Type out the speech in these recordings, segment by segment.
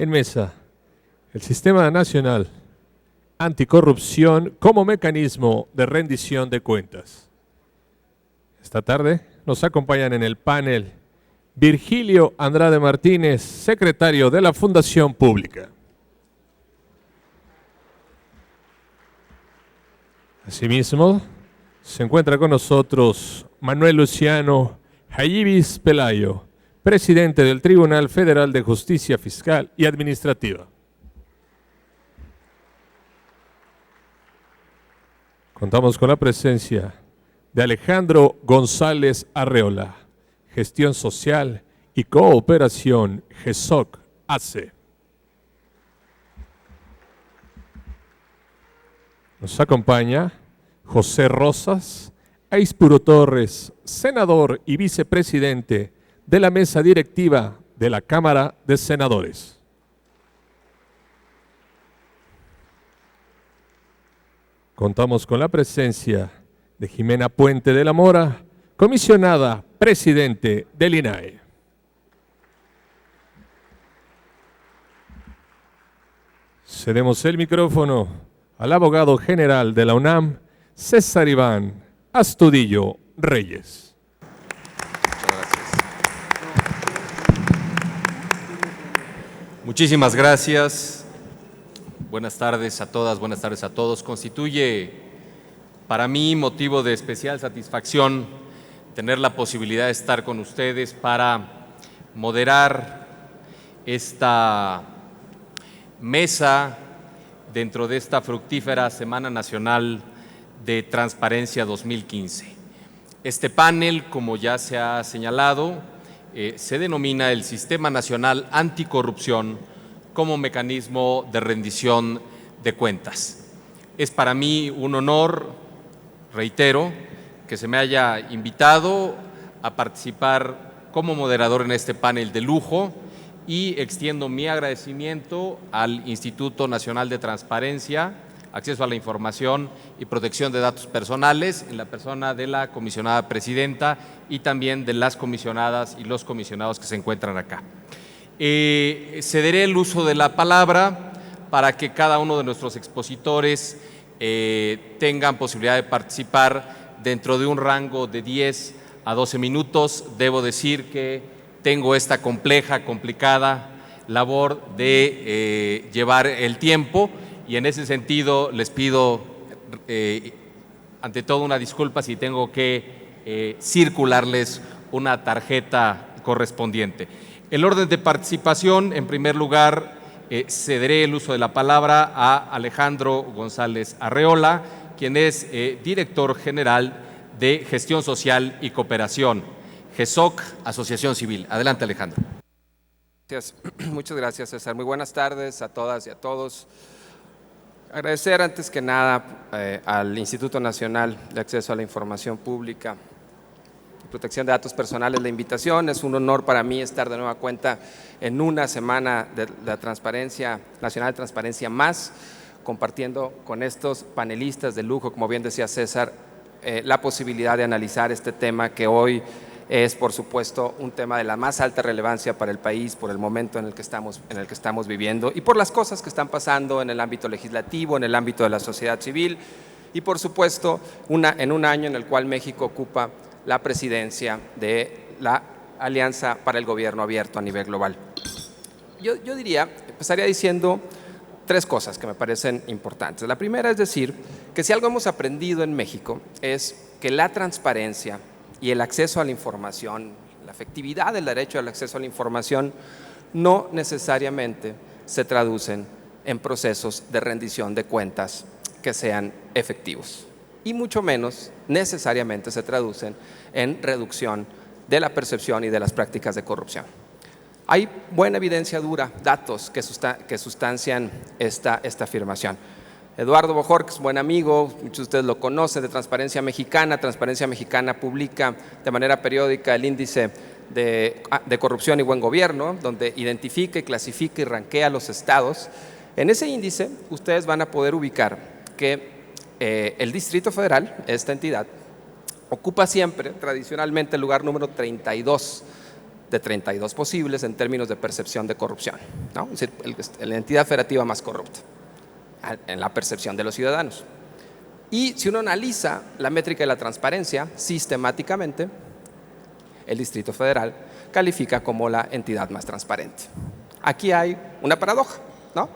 En mesa, el Sistema Nacional Anticorrupción como mecanismo de rendición de cuentas. Esta tarde nos acompañan en el panel Virgilio Andrade Martínez, secretario de la Fundación Pública. Asimismo, se encuentra con nosotros Manuel Luciano Jayibis Pelayo, presidente del Tribunal Federal de Justicia Fiscal y Administrativa. Contamos con la presencia de Alejandro González Arreola, Gestión Social y Cooperación GESOC AC. Nos acompaña José Rosas Aispuro Torres, senador y vicepresidente de la mesa directiva de la Cámara de Senadores. Contamos con la presencia de Jimena Puente de la Mora, comisionada presidente del INAE. Cedemos el micrófono al abogado general de la UNAM, César Iván Astudillo Reyes. Muchísimas gracias. Buenas tardes a todas, buenas tardes a todos. Constituye para mí motivo de especial satisfacción tener la posibilidad de estar con ustedes para moderar esta mesa dentro de esta fructífera Semana Nacional de Transparencia 2015. Este panel, como ya se ha señalado, se denomina el Sistema Nacional Anticorrupción como mecanismo de rendición de cuentas. Es para mí un honor, reitero, que se me haya invitado a participar como moderador en este panel de lujo y extiendo mi agradecimiento al Instituto Nacional de Transparencia, Acceso a la Información y Protección de Datos Personales, en la persona de la comisionada presidenta y también de las comisionadas y los comisionados que se encuentran acá. Cederé el uso de la palabra para que cada uno de nuestros expositores tengan posibilidad de participar dentro de un rango de 10 a 12 minutos. Debo decir que tengo esta complicada labor de llevar el tiempo y en ese sentido les pido ante todo una disculpa si tengo que circularles una tarjeta correspondiente. El orden de participación, en primer lugar, cederé el uso de la palabra a Alejandro González Arreola, quien es director general de Gestión Social y Cooperación, GESOC, Asociación Civil. Adelante, Alejandro. Muchas gracias, César. Muy buenas tardes a todas y a todos. Agradecer antes que nada al Instituto Nacional de Acceso a la Información Pública y Protección de Datos Personales la invitación. Es un honor para mí estar de nueva cuenta en una semana de la Transparencia Nacional de Transparencia más, compartiendo con estos panelistas de lujo, como bien decía César, la posibilidad de analizar este tema que hoy es, por supuesto, un tema de la más alta relevancia para el país por el momento en el que estamos viviendo y por las cosas que están pasando en el ámbito legislativo, en el ámbito de la sociedad civil y, por supuesto, en un año en el cual México ocupa la presidencia de la Alianza para el Gobierno Abierto a nivel global. Yo empezaría diciendo tres cosas que me parecen importantes. La primera es decir que si algo hemos aprendido en México es que la transparencia y el acceso a la información, la efectividad del derecho al acceso a la información no necesariamente se traducen en procesos de rendición de cuentas que sean efectivos y mucho menos necesariamente se traducen en reducción de la percepción y de las prácticas de corrupción. Hay buena evidencia dura, datos que sustancian esta afirmación. Eduardo Bojorquez, buen amigo, muchos de ustedes lo conocen, de Transparencia Mexicana. Transparencia Mexicana publica de manera periódica el índice de corrupción y buen gobierno, donde identifica y clasifica y rankea los estados. En ese índice ustedes van a poder ubicar que el Distrito Federal, esta entidad, ocupa siempre, tradicionalmente, el lugar número 32 de 32 posibles en términos de percepción de corrupción, ¿no? Es decir, la entidad federativa más corrupta en la percepción de los ciudadanos. Y si uno analiza la métrica de la transparencia, sistemáticamente el Distrito Federal califica como la entidad más transparente. Aquí hay una paradoja, ¿no?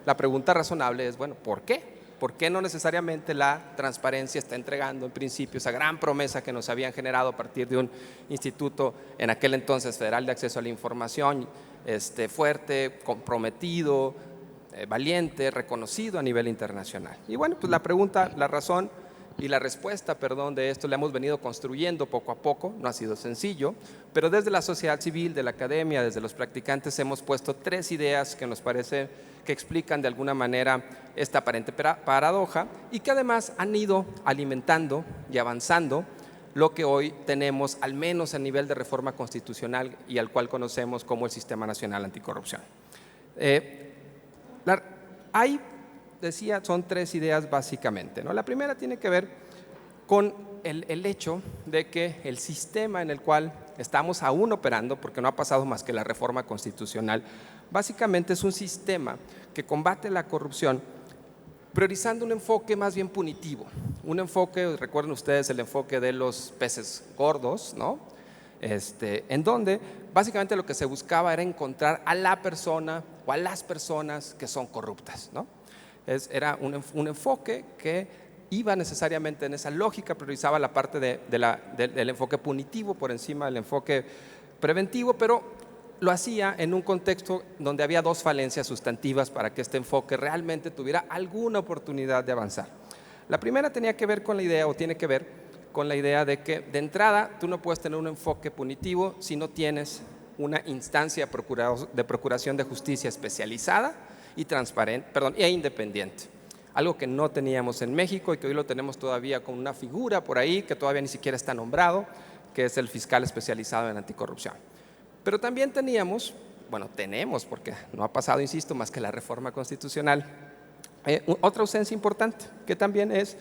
La pregunta razonable es, bueno, ¿por qué? ¿Por qué no necesariamente la transparencia está entregando en principio esa gran promesa que nos habían generado a partir de un instituto en aquel entonces federal de acceso a la información, fuerte, comprometido, valiente, reconocido a nivel internacional? Y bueno, pues la pregunta, la razón y la respuesta, de esto la hemos venido construyendo poco a poco, no ha sido sencillo, pero desde la sociedad civil, de la academia, desde los practicantes hemos puesto 3 ideas que nos parece que explican de alguna manera esta aparente paradoja y que además han ido alimentando y avanzando lo que hoy tenemos, al menos a nivel de reforma constitucional y al cual conocemos como el Sistema Nacional Anticorrupción. Decía, son 3 ideas básicamente, ¿no? La primera tiene que ver con el hecho de que el sistema en el cual estamos aún operando, porque no ha pasado más que la reforma constitucional, básicamente es un sistema que combate la corrupción priorizando un enfoque más bien punitivo, un enfoque, recuerden ustedes el enfoque de los peces gordos, ¿no? En donde básicamente lo que se buscaba era encontrar a la persona o a las personas que son corruptas, ¿no? Era un enfoque que iba necesariamente en esa lógica, priorizaba la parte del enfoque punitivo por encima del enfoque preventivo, pero lo hacía en un contexto donde había 2 falencias sustantivas para que este enfoque realmente tuviera alguna oportunidad de avanzar. La primera tenía que ver con la idea, o tiene que ver con la idea de que de entrada tú no puedes tener un enfoque punitivo si no tienes una instancia de procuración de justicia especializada y transparente, e independiente. Algo que no teníamos en México y que hoy lo tenemos todavía con una figura por ahí que todavía ni siquiera está nombrado, que es el fiscal especializado en anticorrupción. Pero también tenemos, porque no ha pasado, insisto, más que la reforma constitucional, otra ausencia importante, que también es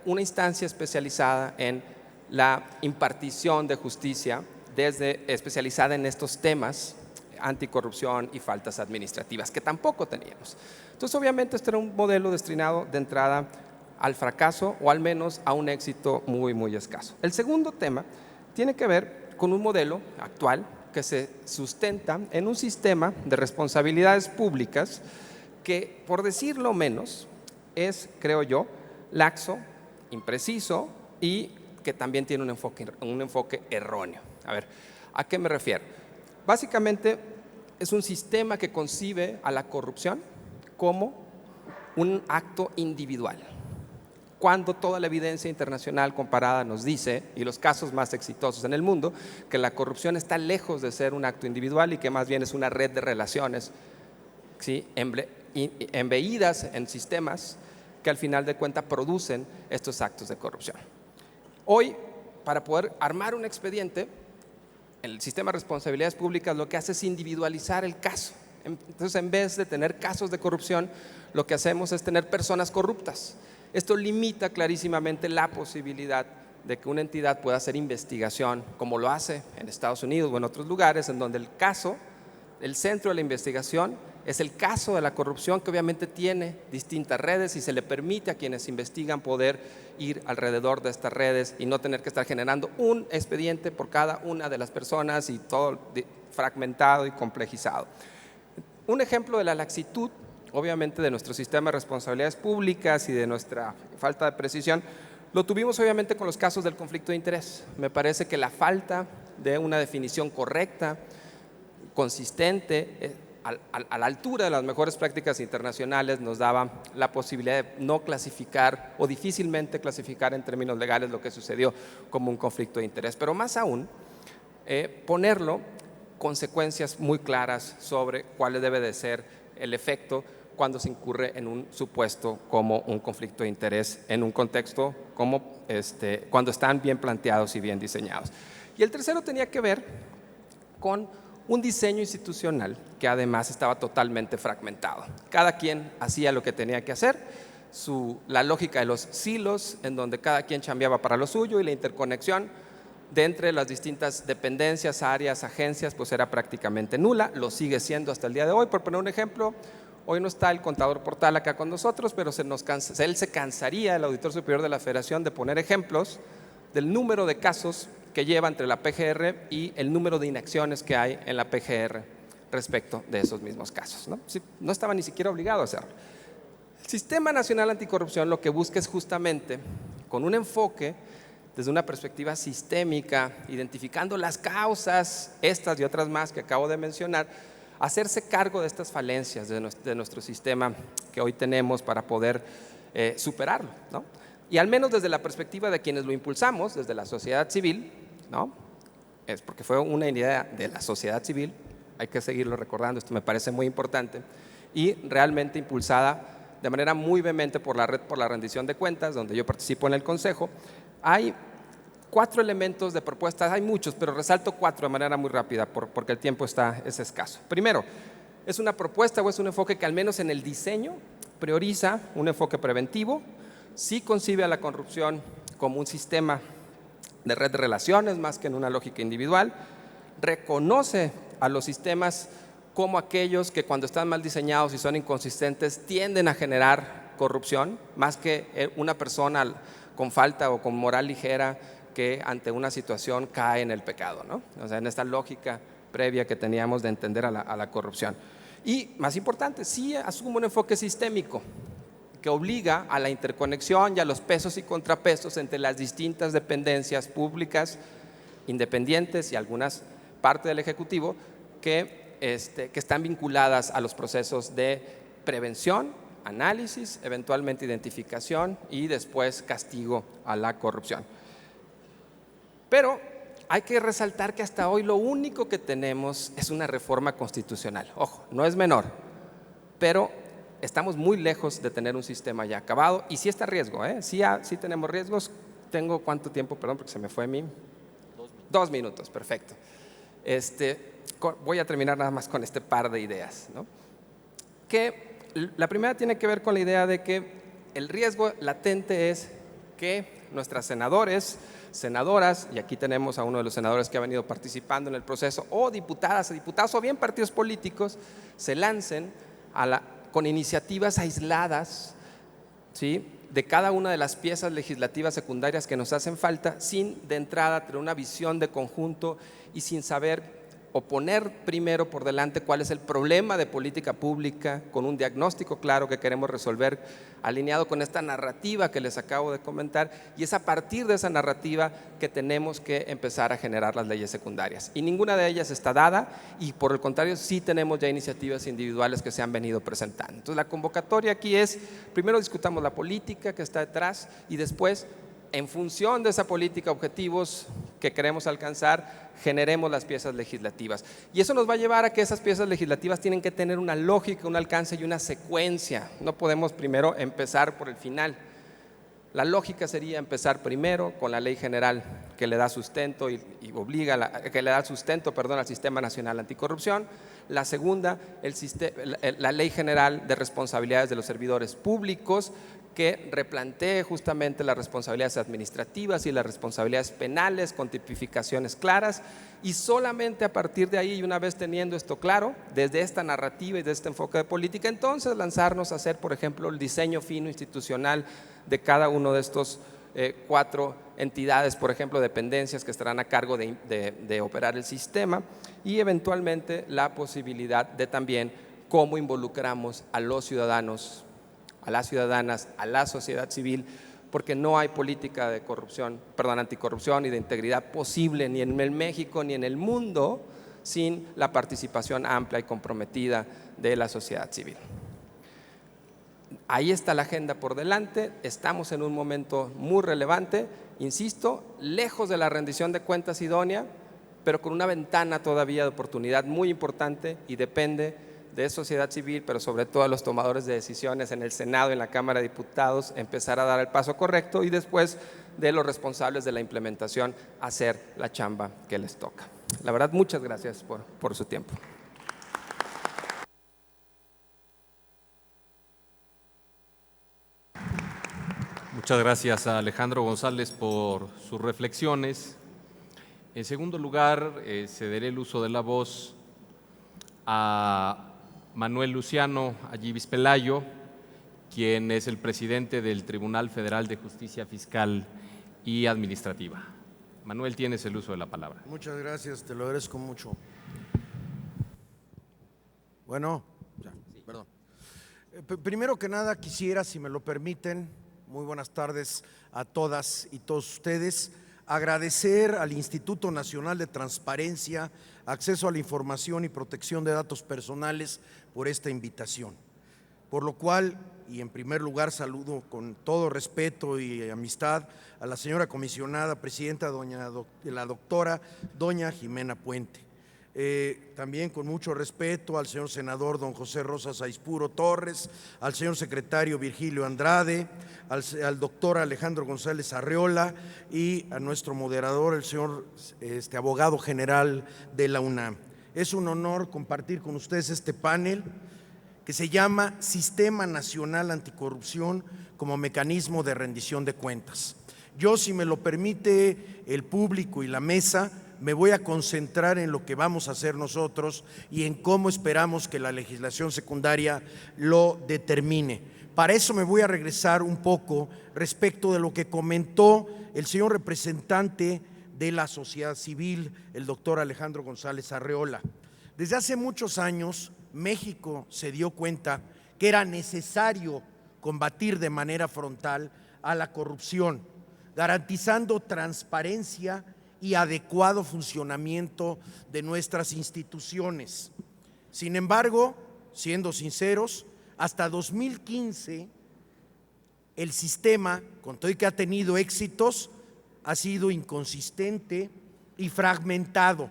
una instancia especializada en la impartición de justicia, especializada en estos temas anticorrupción y faltas administrativas, que tampoco teníamos. Entonces, obviamente, este era un modelo destinado de entrada al fracaso o al menos a un éxito muy, muy escaso. El segundo tema tiene que ver con un modelo actual que se sustenta en un sistema de responsabilidades públicas que, por decirlo menos, es, creo yo, laxo, impreciso y que también tiene un enfoque erróneo. A ver, ¿a qué me refiero? Básicamente es un sistema que concibe a la corrupción como un acto individual, cuando toda la evidencia internacional comparada nos dice, y los casos más exitosos en el mundo, que la corrupción está lejos de ser un acto individual y que más bien es una red de relaciones, ¿sí?, embeídas en sistemas que al final de cuentas producen estos actos de corrupción. Hoy, para poder armar un expediente, el sistema de responsabilidades públicas lo que hace es individualizar el caso. Entonces, en vez de tener casos de corrupción, lo que hacemos es tener personas corruptas. Esto limita clarísimamente la posibilidad de que una entidad pueda hacer investigación, como lo hace en Estados Unidos o en otros lugares, en donde el centro de la investigación es el caso de la corrupción, que obviamente tiene distintas redes y se le permite a quienes investigan poder ir alrededor de estas redes y no tener que estar generando un expediente por cada una de las personas y todo fragmentado y complejizado. Un ejemplo de la laxitud, obviamente, de nuestro sistema de responsabilidades públicas y de nuestra falta de precisión, lo tuvimos obviamente con los casos del conflicto de interés. Me parece que la falta de una definición correcta, consistente, a la altura de las mejores prácticas internacionales, nos daba la posibilidad de no clasificar o difícilmente clasificar en términos legales lo que sucedió como un conflicto de interés. Pero más aún, ponerlo consecuencias muy claras sobre cuál debe de ser el efecto cuando se incurre en un supuesto como un conflicto de interés en un contexto como cuando están bien planteados y bien diseñados. Y el tercero tenía que ver con un diseño institucional que además estaba totalmente fragmentado. Cada quien hacía lo que tenía que hacer, la lógica de los silos, en donde cada quien chambeaba para lo suyo, y la interconexión de entre las distintas dependencias, áreas, agencias, pues era prácticamente nula, lo sigue siendo hasta el día de hoy. Por poner un ejemplo, hoy no está el contador Portal acá con nosotros, pero él se cansaría, el auditor superior de la Federación, de poner ejemplos del número de casos que lleva entre la PGR y el número de inacciones que hay en la PGR respecto de esos mismos casos, ¿no? Sí, no estaba ni siquiera obligado a hacerlo. El Sistema Nacional Anticorrupción lo que busca es justamente, con un enfoque desde una perspectiva sistémica, identificando las causas, estas y otras más que acabo de mencionar, hacerse cargo de estas falencias de nuestro sistema que hoy tenemos para poder superarlo, ¿no? Y al menos desde la perspectiva de quienes lo impulsamos, desde la sociedad civil, ¿no? Es porque fue una idea de la sociedad civil, hay que seguirlo recordando, esto me parece muy importante, y realmente impulsada de manera muy vehemente por la Red por la Rendición de Cuentas, donde yo participo en el Consejo. Hay 4 elementos de propuestas, hay muchos, pero resalto 4 de manera muy rápida porque el tiempo es escaso. Primero, es una propuesta o es un enfoque que al menos en el diseño prioriza un enfoque preventivo, sí concibe a la corrupción como un sistema de red de relaciones más que en una lógica individual, reconoce a los sistemas como aquellos que cuando están mal diseñados y son inconsistentes tienden a generar corrupción, más que una persona con falta o con moral ligera que ante una situación cae en el pecado, ¿no? O sea, en esta lógica previa que teníamos de entender a la corrupción. Y más importante, sí asume un enfoque sistémico que obliga a la interconexión y a los pesos y contrapesos entre las distintas dependencias públicas, independientes y algunas parte del Ejecutivo que están vinculadas a los procesos de prevención, análisis, eventualmente identificación y después castigo a la corrupción. Pero hay que resaltar que hasta hoy lo único que tenemos es una reforma constitucional. Ojo, no es menor, pero estamos muy lejos de tener un sistema ya acabado y sí está a riesgo, sí tenemos riesgos. Tengo ¿cuánto tiempo? Perdón, porque se me fue a mí. 2 minutos, perfecto. Voy a terminar nada más con este par de ideas, ¿no? Que la primera tiene que ver con la idea de que el riesgo latente es que nuestras senadores, senadoras, y aquí tenemos a uno de los senadores que ha venido participando en el proceso, o diputadas o diputados, o bien partidos políticos, se lancen con iniciativas aisladas, ¿sí?, de cada una de las piezas legislativas secundarias que nos hacen falta, sin de entrada tener una visión de conjunto y sin saber o poner primero por delante cuál es el problema de política pública, con un diagnóstico claro que queremos resolver, alineado con esta narrativa que les acabo de comentar, y es a partir de esa narrativa que tenemos que empezar a generar las leyes secundarias. Y ninguna de ellas está dada, y por el contrario sí tenemos ya iniciativas individuales que se han venido presentando. Entonces la convocatoria aquí es, primero discutamos la política que está detrás y después, en función de esa política, objetivos que queremos alcanzar, generemos las piezas legislativas. Y eso nos va a llevar a que esas piezas legislativas tienen que tener una lógica, un alcance y una secuencia. No podemos primero empezar por el final. La lógica sería empezar primero con la ley general que le da sustento que le da sustento, al Sistema Nacional Anticorrupción. La segunda, la ley general de responsabilidades de los servidores públicos, que replantee justamente las responsabilidades administrativas y las responsabilidades penales con tipificaciones claras, y solamente a partir de ahí, y una vez teniendo esto claro, desde esta narrativa y desde este enfoque de política, entonces lanzarnos a hacer, por ejemplo, el diseño fino institucional de cada uno de estos 4 entidades, por ejemplo, dependencias que estarán a cargo de operar el sistema, y eventualmente la posibilidad de también cómo involucramos a los ciudadanos, a las ciudadanas, a la sociedad civil, porque no hay política de anticorrupción y de integridad posible ni en el México ni en el mundo sin la participación amplia y comprometida de la sociedad civil. Ahí está la agenda por delante, estamos en un momento muy relevante, insisto, lejos de la rendición de cuentas idónea, pero con una ventana todavía de oportunidad muy importante, y depende de sociedad civil, pero sobre todo a los tomadores de decisiones en el Senado y en la Cámara de Diputados, empezar a dar el paso correcto, y después de los responsables de la implementación hacer la chamba que les toca. La verdad, muchas gracias por su tiempo. Muchas gracias a Alejandro González por sus reflexiones. En segundo lugar, cederé el uso de la voz a Manuel Luciano Allibis Pelayo, quien es el presidente del Tribunal Federal de Justicia Fiscal y Administrativa. Manuel, tienes el uso de la palabra. Muchas gracias, te lo agradezco mucho. Bueno, ya, perdón. Primero que nada quisiera, si me lo permiten, muy buenas tardes a todas y todos ustedes, agradecer al Instituto Nacional de Transparencia, Acceso a la Información y Protección de Datos Personales por esta invitación. Por lo cual, y en primer lugar saludo con todo respeto y amistad a la señora comisionada presidenta, la doctora doña Jimena Puente. También con mucho respeto al señor senador don José Rosas Aispuro Torres, al señor secretario Virgilio Andrade, al doctor Alejandro González Arreola y a nuestro moderador, el señor abogado general de la UNAM. Es un honor compartir con ustedes este panel que se llama Sistema Nacional Anticorrupción como mecanismo de rendición de cuentas. Yo, si me lo permite el público y la mesa, me voy a concentrar en lo que vamos a hacer nosotros y en cómo esperamos que la legislación secundaria lo determine. Para eso me voy a regresar un poco respecto de lo que comentó el señor representante de la sociedad civil, el doctor Alejandro González Arreola. Desde hace muchos años, México se dio cuenta que era necesario combatir de manera frontal a la corrupción, garantizando transparencia y adecuado funcionamiento de nuestras instituciones. Sin embargo, siendo sinceros, hasta 2015 el sistema, con todo y que ha tenido éxitos, ha sido inconsistente y fragmentado,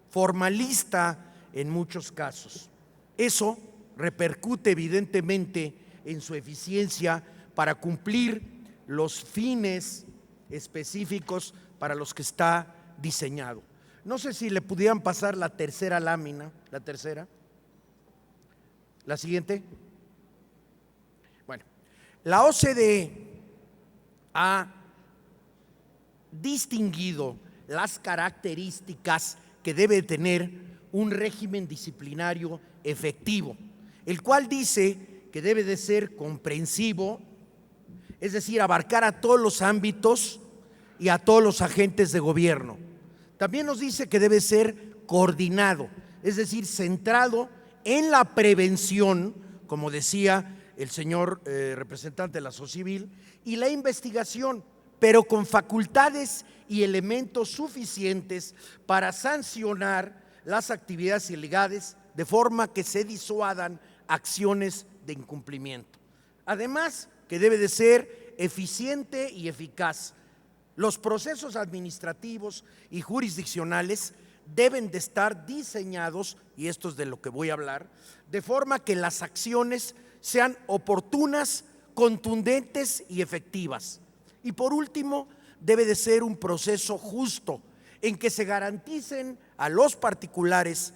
formalista en muchos casos. Eso repercute evidentemente en su eficiencia para cumplir los fines específicos para los que está diseñado. No sé si le pudieran pasar la tercera lámina, la tercera. La siguiente. Bueno, la OCDE ha distinguido las características que debe tener un régimen disciplinario efectivo, el cual dice que debe de ser comprensivo, es decir, abarcar a todos los ámbitos y a todos los agentes de gobierno. También nos dice que debe ser coordinado, es decir, centrado en la prevención, como decía el señor representante de la sociedad civil, y la investigación, pero con facultades y elementos suficientes para sancionar las actividades ilegales de forma que se disuadan acciones de incumplimiento. Además, que debe de ser eficiente y eficaz. Los procesos administrativos y jurisdiccionales deben de estar diseñados, y esto es de lo que voy a hablar, de forma que las acciones sean oportunas, contundentes y efectivas. Y por último, debe de ser un proceso justo en que se garanticen a los particulares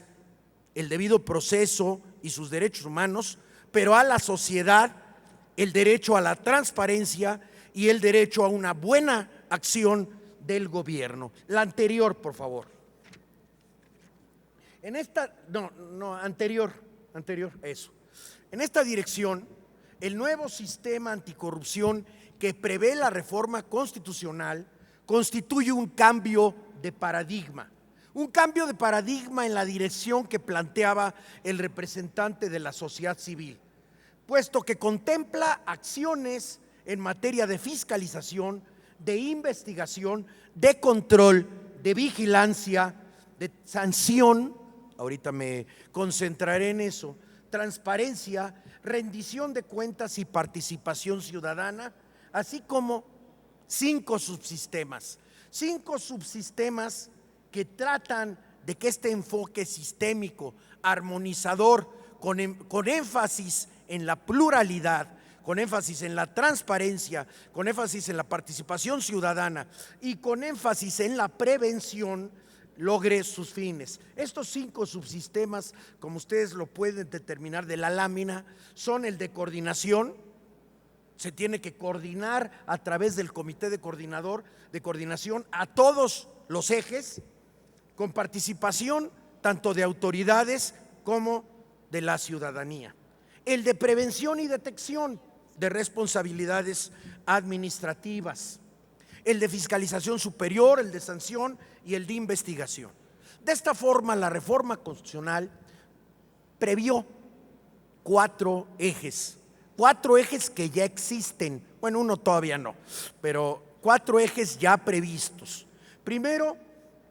el debido proceso y sus derechos humanos, pero a la sociedad el derecho a la transparencia y el derecho a una buena acción del gobierno. La anterior, por favor. En esta, anterior, eso. En esta dirección, el nuevo sistema anticorrupción que prevé la reforma constitucional constituye un cambio de paradigma. Un cambio de paradigma en la dirección que planteaba el representante de la sociedad civil, puesto que contempla acciones en materia de fiscalización, de investigación, de control, de vigilancia, de sanción, ahorita me concentraré en eso, transparencia, rendición de cuentas y participación ciudadana, así como 5 subsistemas que tratan de que este enfoque sistémico, armonizador, con énfasis en la pluralidad, con énfasis en la transparencia, con énfasis en la participación ciudadana y con énfasis en la prevención, logre sus fines. Estos 5 subsistemas, como ustedes lo pueden determinar de la lámina, son el de coordinación. Se tiene que coordinar a través del comité de coordinación a todos los ejes, con participación tanto de autoridades como de la ciudadanía. El de prevención y detección de responsabilidades administrativas, el de fiscalización superior, el de sanción y el de investigación. De esta forma, la reforma constitucional previó 4 ejes que ya existen, bueno, uno todavía no, pero 4 ejes ya previstos. Primero,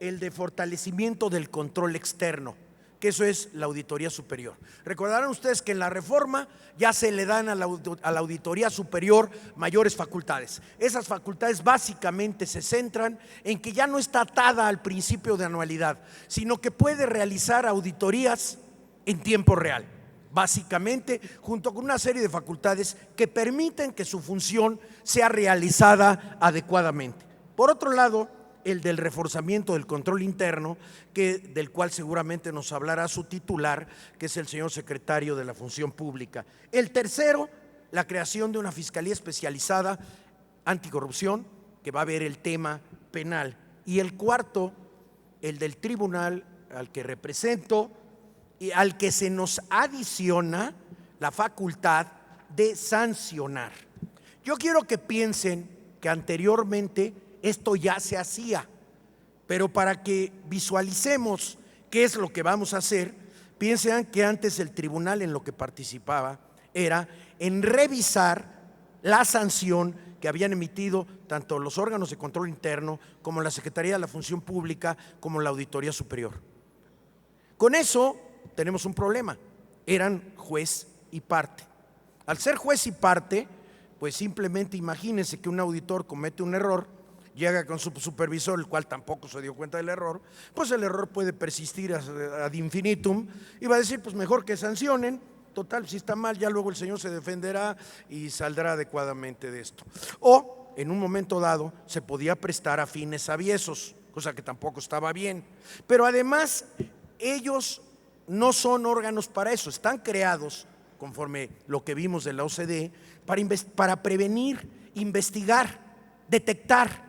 el de fortalecimiento del control externo, que eso es la Auditoría Superior. Recordarán ustedes que en la reforma ya se le dan a la Auditoría Superior mayores facultades. Esas facultades básicamente se centran en que ya no está atada al principio de anualidad, sino que puede realizar auditorías en tiempo real, básicamente junto con una serie de facultades que permiten que su función sea realizada adecuadamente. Por otro lado, el del reforzamiento del control interno, del cual seguramente nos hablará su titular, que es el señor secretario de la Función Pública. El tercero, la creación de una fiscalía especializada anticorrupción, que va a ver el tema penal. Y el cuarto, el del tribunal al que represento y al que se nos adiciona la facultad de sancionar. Yo quiero que piensen que anteriormente esto ya se hacía, pero para que visualicemos qué es lo que vamos a hacer, piensen que antes el tribunal en lo que participaba era en revisar la sanción que habían emitido tanto los órganos de control interno como la Secretaría de la Función Pública como la Auditoría Superior. Con eso tenemos un problema, eran juez y parte. Al ser juez y parte, pues simplemente imagínense que un auditor comete un error, llega con su supervisor, el cual tampoco se dio cuenta del error, pues el error puede persistir ad infinitum y va a decir, pues mejor que sancionen, total, si está mal ya luego el señor se defenderá y saldrá adecuadamente de esto. O en un momento dado se podía prestar a fines aviesos, cosa que tampoco estaba bien, pero además ellos no son órganos para eso, están creados conforme lo que vimos de la OCDE para prevenir, investigar, detectar.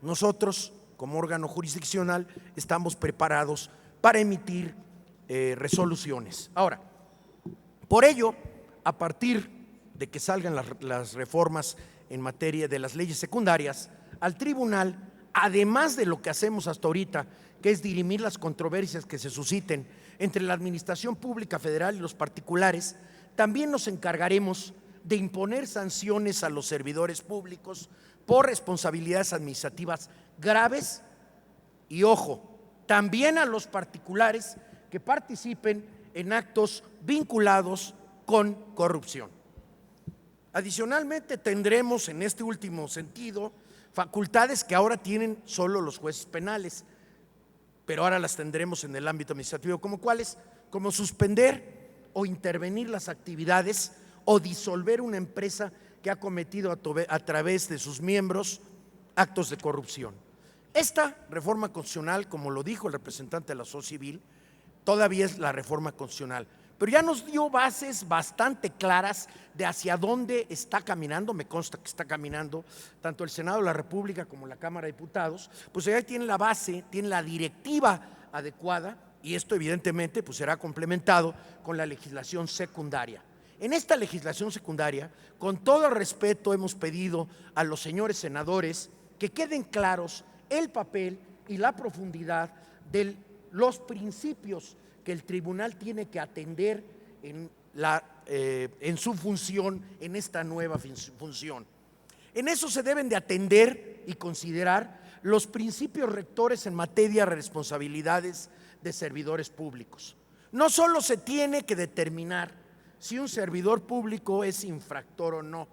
Nosotros, como órgano jurisdiccional, estamos preparados para emitir resoluciones. Ahora, por ello, a partir de que salgan las reformas en materia de las leyes secundarias, al tribunal, además de lo que hacemos hasta ahorita, que es dirimir las controversias que se susciten entre la administración pública federal y los particulares, también nos encargaremos de imponer sanciones a los servidores públicos por responsabilidades administrativas graves y, ojo, también a los particulares que participen en actos vinculados con corrupción. Adicionalmente, tendremos en este último sentido facultades que ahora tienen solo los jueces penales, pero ahora las tendremos en el ámbito administrativo, como cuáles, como suspender o intervenir las actividades o disolver una empresa que ha cometido a través de sus miembros actos de corrupción. Esta reforma constitucional, como lo dijo el representante de la sociedad civil, todavía es la reforma constitucional, pero ya nos dio bases bastante claras de hacia dónde está caminando. Me consta que está caminando tanto el Senado de la República como la Cámara de Diputados, pues ya tiene la base, tiene la directiva adecuada, y esto evidentemente pues será complementado con la legislación secundaria. En esta legislación secundaria, con todo respeto, hemos pedido a los señores senadores que queden claros el papel y la profundidad de los principios que el tribunal tiene que atender en su función, en esta nueva función. En eso se deben de atender y considerar los principios rectores en materia de responsabilidades de servidores públicos. No solo se tiene que determinar si un servidor público es infractor o no,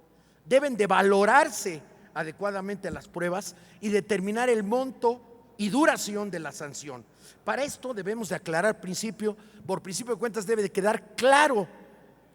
deben de valorarse adecuadamente las pruebas y determinar el monto y duración de la sanción. Para esto debemos de aclarar por principio de cuentas debe de quedar claro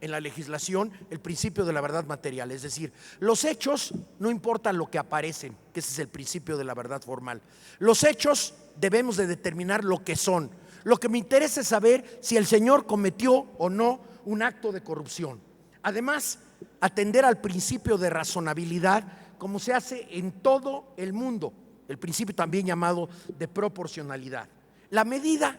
en la legislación el principio de la verdad material, es decir, los hechos no importan lo que aparecen, que ese es el principio de la verdad formal. Los hechos debemos de determinar lo que son. Lo que me interesa es saber si el señor cometió o no un acto de corrupción. Además, atender al principio de razonabilidad como se hace en todo el mundo, el principio también llamado de proporcionalidad. La medida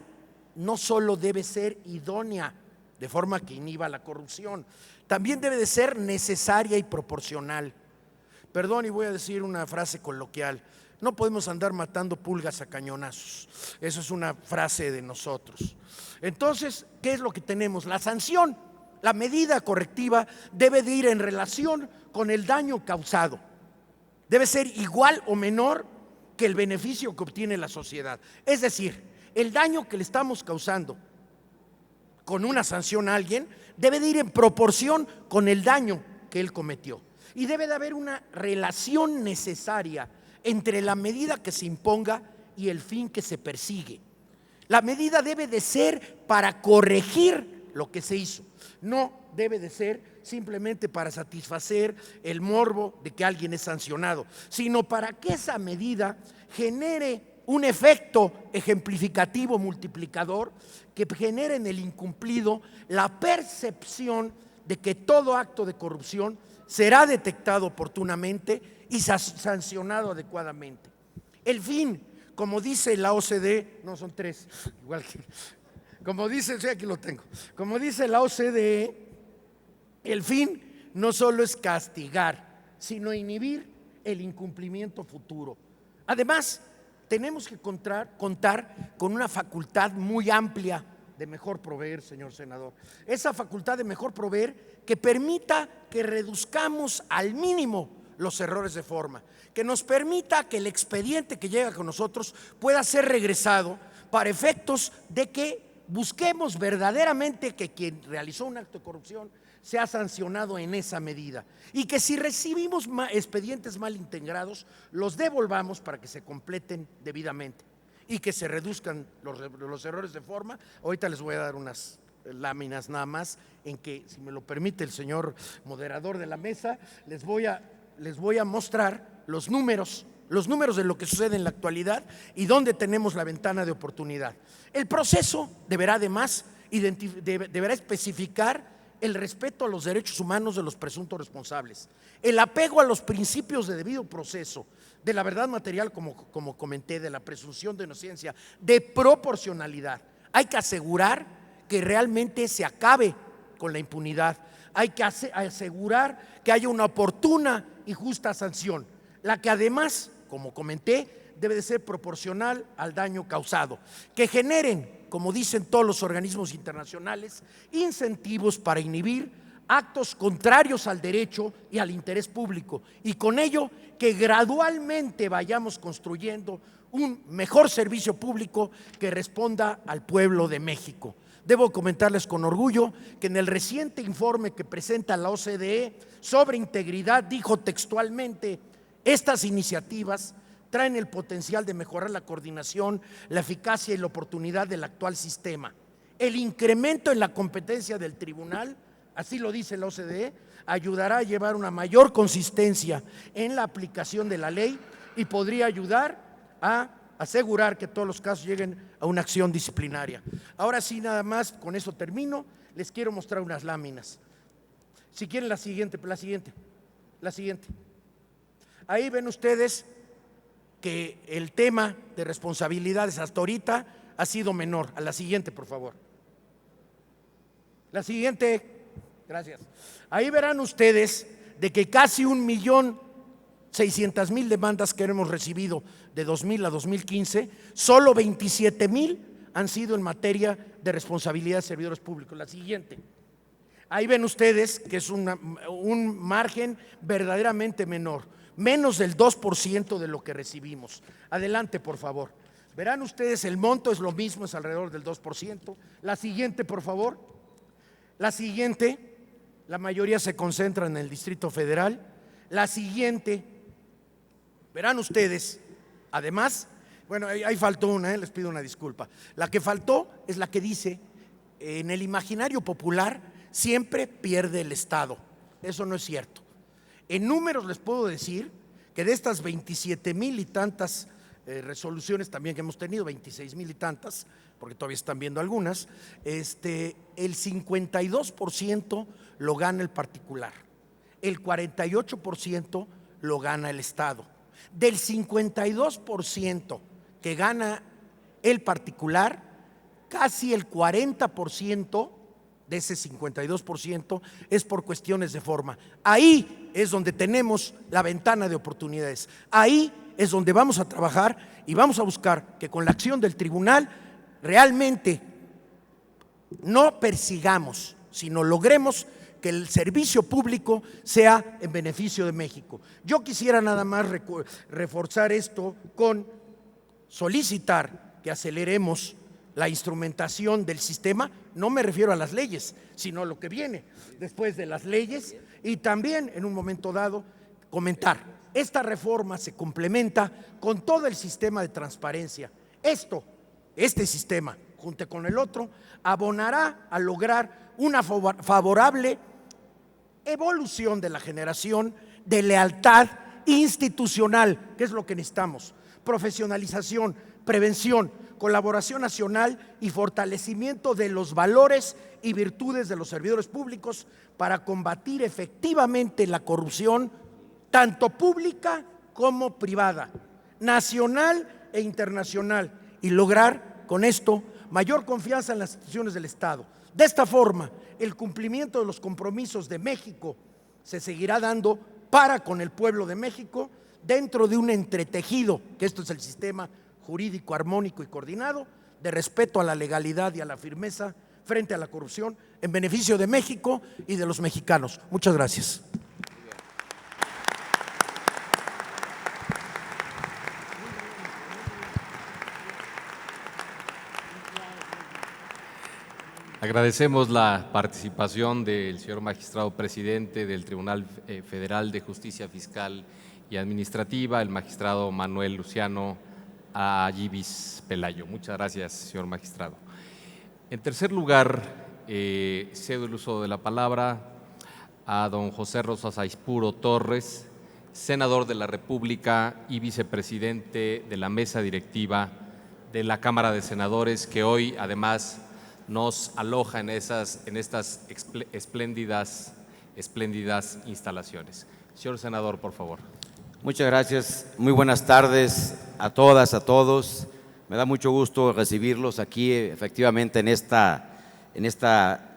no solo debe ser idónea, de forma que inhiba la corrupción, también debe de ser necesaria y proporcional. Perdón, y voy a decir una frase coloquial: no podemos andar matando pulgas a cañonazos. Eso es una frase de nosotros. Entonces, ¿qué es lo que tenemos? La sanción, la medida correctiva debe de ir en relación con el daño causado. Debe ser igual o menor que el beneficio que obtiene la sociedad. Es decir, el daño que le estamos causando con una sanción a alguien debe de ir en proporción con el daño que él cometió. Y debe de haber una relación necesaria entre la medida que se imponga y el fin que se persigue. La medida debe de ser para corregir lo que se hizo, no debe de ser simplemente para satisfacer el morbo de que alguien es sancionado, sino para que esa medida genere un efecto ejemplificativo multiplicador que genere en el incumplido la percepción de que todo acto de corrupción será detectado oportunamente y sancionado adecuadamente. El fin, como dice la OCDE, no son tres, igual que, como dice, sí, aquí lo tengo, como dice la OCDE, el fin no solo es castigar, sino inhibir el incumplimiento futuro. Además, tenemos que contar con una facultad muy amplia de mejor proveer, señor senador. Esa facultad de mejor proveer que permita que reduzcamos al mínimo los errores de forma, que nos permita que el expediente que llega con nosotros pueda ser regresado para efectos de que busquemos verdaderamente que quien realizó un acto de corrupción sea sancionado en esa medida, y que si recibimos expedientes mal integrados los devolvamos para que se completen debidamente y que se reduzcan los errores de forma. Ahorita les voy a dar unas láminas nada más en que, si me lo permite el señor moderador de la mesa, les voy a mostrar los números de lo que sucede en la actualidad y dónde tenemos la ventana de oportunidad. El proceso deberá además deberá especificar el respeto a los derechos humanos de los presuntos responsables, el apego a los principios de debido proceso, de la verdad material, como comenté, de la presunción de inocencia, de proporcionalidad. Hay que asegurar que realmente se acabe con la impunidad, hay que asegurar que haya una oportuna y justa sanción, la que además, como comenté, debe de ser proporcional al daño causado, que generen, como dicen todos los organismos internacionales, incentivos para inhibir actos contrarios al derecho y al interés público, y con ello que gradualmente vayamos construyendo un mejor servicio público que responda al pueblo de México. Debo comentarles con orgullo que en el reciente informe que presenta la OCDE sobre integridad dijo textualmente: estas iniciativas traen el potencial de mejorar la coordinación, la eficacia y la oportunidad del actual sistema. El incremento en la competencia del tribunal, así lo dice la OCDE, ayudará a llevar una mayor consistencia en la aplicación de la ley y podría ayudar a asegurar que todos los casos lleguen a una acción disciplinaria. Ahora sí, nada más, con eso termino. Les quiero mostrar unas láminas. Si quieren la siguiente. Ahí ven ustedes que el tema de responsabilidades hasta ahorita ha sido menor. A la siguiente, por favor. La siguiente, gracias. Ahí verán ustedes de que casi 1.600.000 demandas que hemos recibido de 2000 a 2015, solo 27.000 han sido en materia de responsabilidad de servidores públicos. La siguiente. Ahí ven ustedes que es un margen verdaderamente menor, menos del 2% de lo que recibimos. Adelante, por favor. Verán ustedes, el monto es lo mismo, es alrededor del 2%. La siguiente, por favor. La siguiente, la mayoría se concentra en el Distrito Federal. La siguiente, verán ustedes, además, bueno, ahí faltó una, les pido una disculpa. La que faltó es la que dice: en el imaginario popular siempre pierde el Estado. Eso no es cierto. En números les puedo decir que de estas 27,000 y tantas resoluciones también que hemos tenido, 26,000 y tantas, porque todavía están viendo algunas, el 52% lo gana el particular, el 48% lo gana el Estado. Del 52% que gana el particular, casi el 40% de ese 52% es por cuestiones de forma. Ahí es donde tenemos la ventana de oportunidades. Ahí es donde vamos a trabajar y vamos a buscar que con la acción del tribunal realmente no persigamos, sino logremos que el servicio público sea en beneficio de México. Yo quisiera nada más reforzar esto con solicitar que aceleremos la instrumentación del sistema. No me refiero a las leyes, sino a lo que viene después de las leyes, y también en un momento dado comentar, esta reforma se complementa con todo el sistema de transparencia. Este sistema, junto con el otro, abonará a lograr una favorable evolución de la generación de lealtad institucional, que es lo que necesitamos: profesionalización, prevención, colaboración nacional y fortalecimiento de los valores y virtudes de los servidores públicos para combatir efectivamente la corrupción, tanto pública como privada, nacional e internacional, y lograr con esto mayor confianza en las instituciones del Estado. De esta forma, el cumplimiento de los compromisos de México se seguirá dando para con el pueblo de México dentro de un entretejido, que esto es el sistema jurídico armónico y coordinado, de respeto a la legalidad y a la firmeza frente a la corrupción, en beneficio de México y de los mexicanos. Muchas gracias. Agradecemos la participación del señor magistrado presidente del Tribunal Federal de Justicia Fiscal y Administrativa, el magistrado Manuel Luciano Ayibis Pelayo. Muchas gracias, señor magistrado. En tercer lugar, cedo el uso de la palabra a don José Rosas Aispuro Torres, senador de la República y vicepresidente de la mesa directiva de la Cámara de Senadores, que hoy además nos aloja en estas espléndidas instalaciones. Señor senador, por favor. Muchas gracias. Muy buenas tardes a todas, a todos. Me da mucho gusto recibirlos aquí, efectivamente, en esta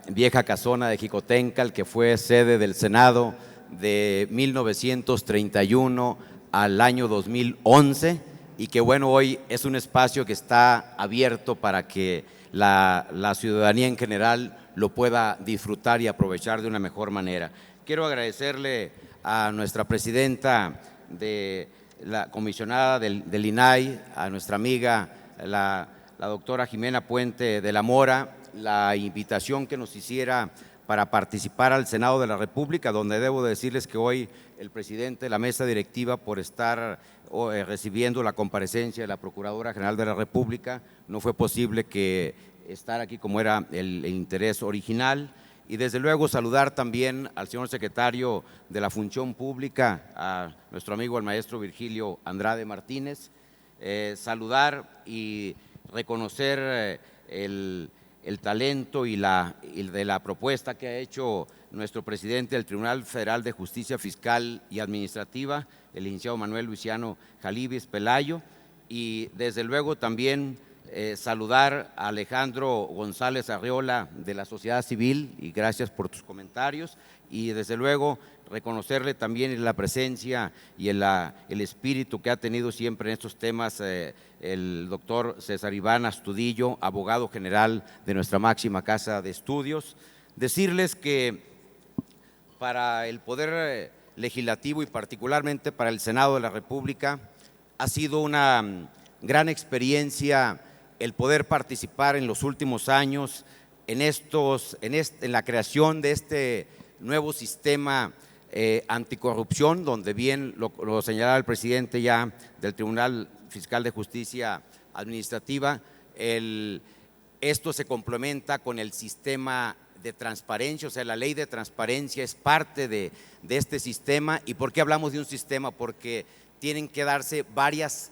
vieja casona de Jicotencal, que fue sede del Senado de 1931 al año 2011, y que bueno, hoy es un espacio que está abierto para que la ciudadanía en general lo pueda disfrutar y aprovechar de una mejor manera. Quiero agradecerle a nuestra presidenta de la comisionada del INAI, a nuestra amiga la doctora Jimena Puente de la Mora, la invitación que nos hiciera para participar al Senado de la República, donde debo decirles que hoy el presidente de la mesa directiva, por estar recibiendo la comparecencia de la Procuradora General de la República, no fue posible que estar aquí como era el interés original. Y desde luego saludar también al señor secretario de la Función Pública, a nuestro amigo el maestro Virgilio Andrade Martínez, saludar y reconocer el talento y de la propuesta que ha hecho nuestro presidente del Tribunal Federal de Justicia Fiscal y Administrativa, el licenciado Manuel Luciano Ayibis Pelayo, y desde luego también saludar a Alejandro González Arriola de la sociedad civil, y gracias por tus comentarios, y desde luego reconocerle también la presencia y el espíritu que ha tenido siempre en estos temas el doctor César Iván Astudillo, abogado general de nuestra máxima casa de estudios. Decirles que para el Poder Legislativo y particularmente para el Senado de la República ha sido una gran experiencia el poder participar en los últimos años en la creación de este nuevo sistema anticorrupción, donde bien lo señalaba el presidente ya del Tribunal Fiscal de Justicia Administrativa, esto se complementa con el sistema de transparencia, o sea, la ley de transparencia es parte de este sistema. ¿Y por qué hablamos de un sistema? Porque tienen que darse varias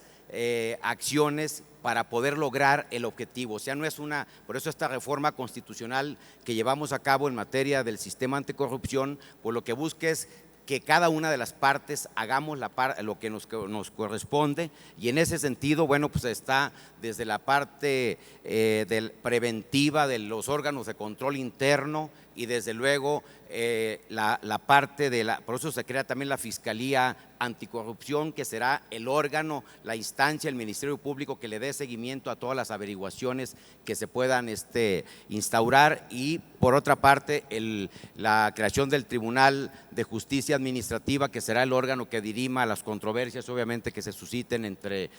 acciones para poder lograr el objetivo. O sea, no es por eso esta reforma constitucional que llevamos a cabo en materia del sistema anticorrupción, por lo que busca es que cada una de las partes hagamos lo que nos corresponde, y en ese sentido, bueno, pues está desde la parte preventiva de los órganos de control interno y desde luego la parte por eso se crea también la Fiscalía Anticorrupción, que será el órgano, la instancia, el Ministerio Público que le dé seguimiento a todas las averiguaciones que se puedan instaurar, y por otra parte la creación del Tribunal de Justicia Administrativa, que será el órgano que dirima las controversias, obviamente, que se susciten entre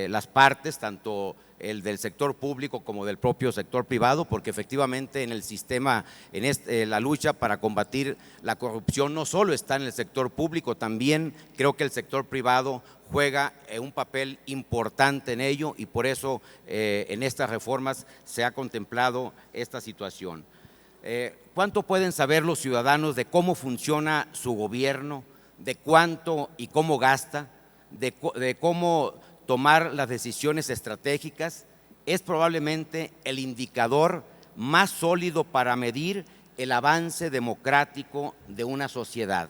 las partes, tanto el del sector público como del propio sector privado, porque efectivamente en el sistema, la lucha para combatir la corrupción no solo está en el sector público, también creo que el sector privado juega un papel importante en ello, y por eso en estas reformas se ha contemplado esta situación. ¿Cuánto pueden saber los ciudadanos de cómo funciona su gobierno, de cuánto y cómo gasta, de cómo tomar las decisiones estratégicas? Es probablemente el indicador más sólido para medir el avance democrático de una sociedad.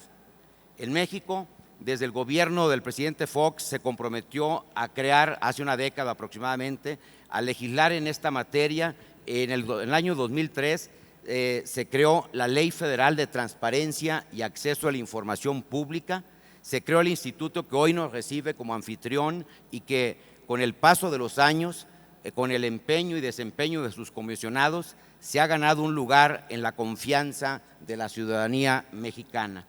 En México, desde el gobierno del presidente Fox, se comprometió a crear, hace una década aproximadamente, a legislar en esta materia. En el año 2003 se creó la Ley Federal de Transparencia y Acceso a la Información Pública. Se creó el instituto que hoy nos recibe como anfitrión y que con el paso de los años, con el empeño y desempeño de sus comisionados, se ha ganado un lugar en la confianza de la ciudadanía mexicana.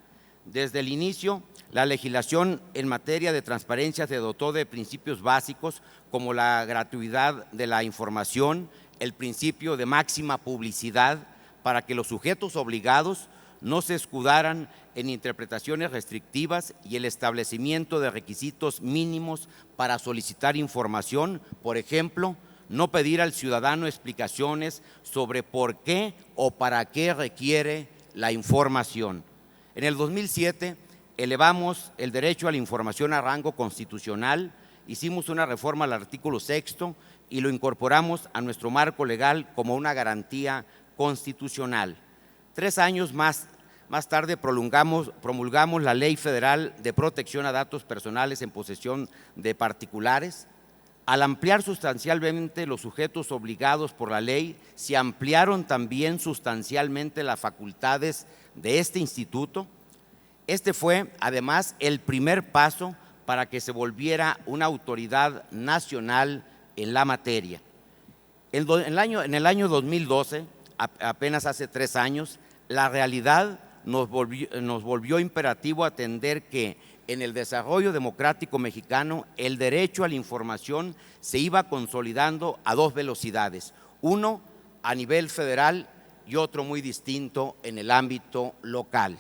Desde el inicio, la legislación en materia de transparencia se dotó de principios básicos como la gratuidad de la información, el principio de máxima publicidad, para que los sujetos obligados no se escudaran en interpretaciones restrictivas, y el establecimiento de requisitos mínimos para solicitar información. Por ejemplo, no pedir al ciudadano explicaciones sobre por qué o para qué requiere la información. En el 2007 elevamos el derecho a la información a rango constitucional, hicimos una reforma al artículo 6º y lo incorporamos a nuestro marco legal como una garantía constitucional. 3 años más tarde promulgamos la Ley Federal de Protección a Datos Personales en posesión de particulares. Al ampliar sustancialmente los sujetos obligados por la ley, se ampliaron también sustancialmente las facultades de este instituto. Este fue, además, el primer paso para que se volviera una autoridad nacional en la materia. En el año 2012, apenas hace 3 años, la realidad nos volvió imperativo atender que en el desarrollo democrático mexicano el derecho a la información se iba consolidando a 2 velocidades, uno a nivel federal y otro muy distinto en el ámbito local.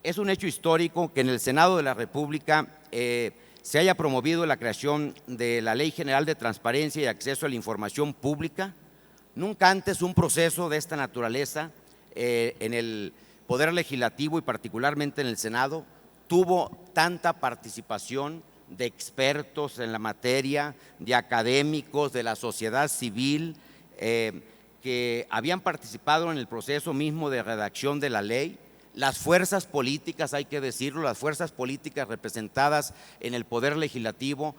Es un hecho histórico que en el Senado de la República se haya promovido la creación de la Ley General de Transparencia y Acceso a la Información Pública. Nunca antes un proceso de esta naturaleza en el Poder Legislativo y particularmente en el Senado tuvo tanta participación de expertos en la materia, de académicos, de la sociedad civil, que habían participado en el proceso mismo de redacción de la ley. Las fuerzas políticas, hay que decirlo, las fuerzas políticas representadas en el Poder Legislativo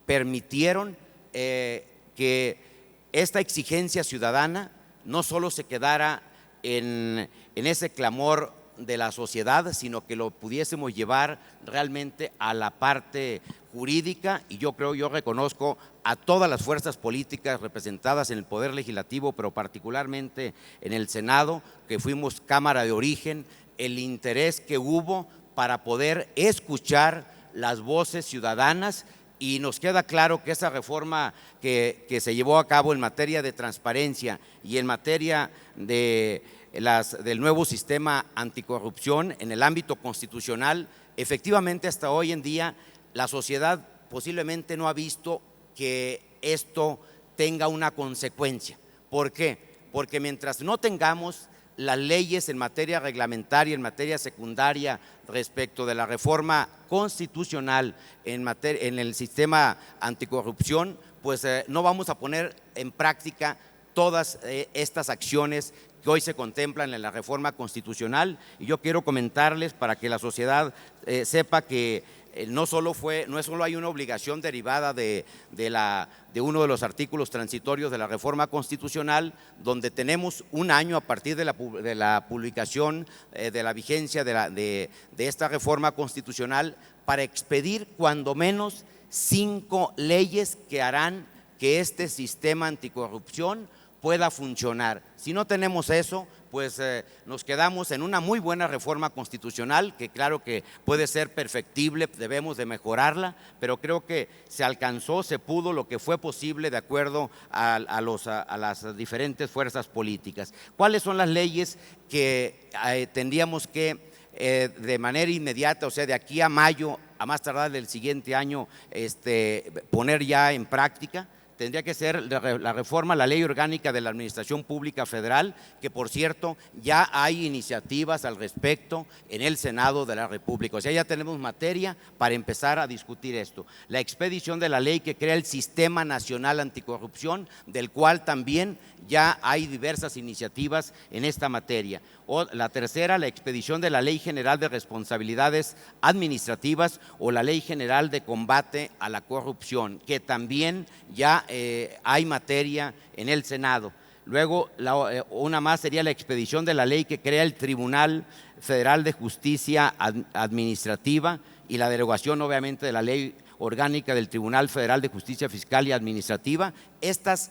permitieron que esta exigencia ciudadana no solo se quedara en ese clamor de la sociedad, sino que lo pudiésemos llevar realmente a la parte jurídica. Y yo reconozco a todas las fuerzas políticas representadas en el Poder Legislativo, pero particularmente en el Senado, que fuimos Cámara de Origen, el interés que hubo para poder escuchar las voces ciudadanas. Y nos queda claro que esa reforma que se llevó a cabo en materia de transparencia y en materia del nuevo sistema anticorrupción en el ámbito constitucional, efectivamente hasta hoy en día la sociedad posiblemente no ha visto que esto tenga una consecuencia. ¿Por qué? Porque mientras no tengamos las leyes en materia reglamentaria, en materia secundaria, respecto de la reforma constitucional en el sistema anticorrupción, pues no vamos a poner en práctica todas estas acciones que hoy se contemplan en la reforma constitucional, y yo quiero comentarles para que la sociedad sepa que no solo hay una obligación derivada de uno de los artículos transitorios de la reforma constitucional, donde tenemos un año a partir de la publicación de la vigencia de esta reforma constitucional para expedir cuando menos 5 leyes que harán que este sistema anticorrupción pueda funcionar. Si no tenemos eso, pues nos quedamos en una muy buena reforma constitucional, que claro que puede ser perfectible, debemos de mejorarla, pero creo que se alcanzó, se pudo lo que fue posible de acuerdo a las diferentes fuerzas políticas. ¿Cuáles son las leyes que tendríamos que de manera inmediata, o sea, de aquí a mayo, a más tardar del siguiente año, poner ya en práctica? Tendría que ser la reforma a la Ley Orgánica de la Administración Pública Federal, que por cierto ya hay iniciativas al respecto en el Senado de la República. O sea, ya tenemos materia para empezar a discutir esto. La expedición de la ley que crea el Sistema Nacional Anticorrupción, del cual también ya hay diversas iniciativas en esta materia. O la tercera, la expedición de la Ley General de Responsabilidades Administrativas o la Ley General de Combate a la Corrupción, que también ya hay materia en el Senado. Luego, una más sería la expedición de la ley que crea el Tribunal Federal de Justicia Administrativa y la derogación, obviamente, de la Ley Orgánica del Tribunal Federal de Justicia Fiscal y Administrativa. Estas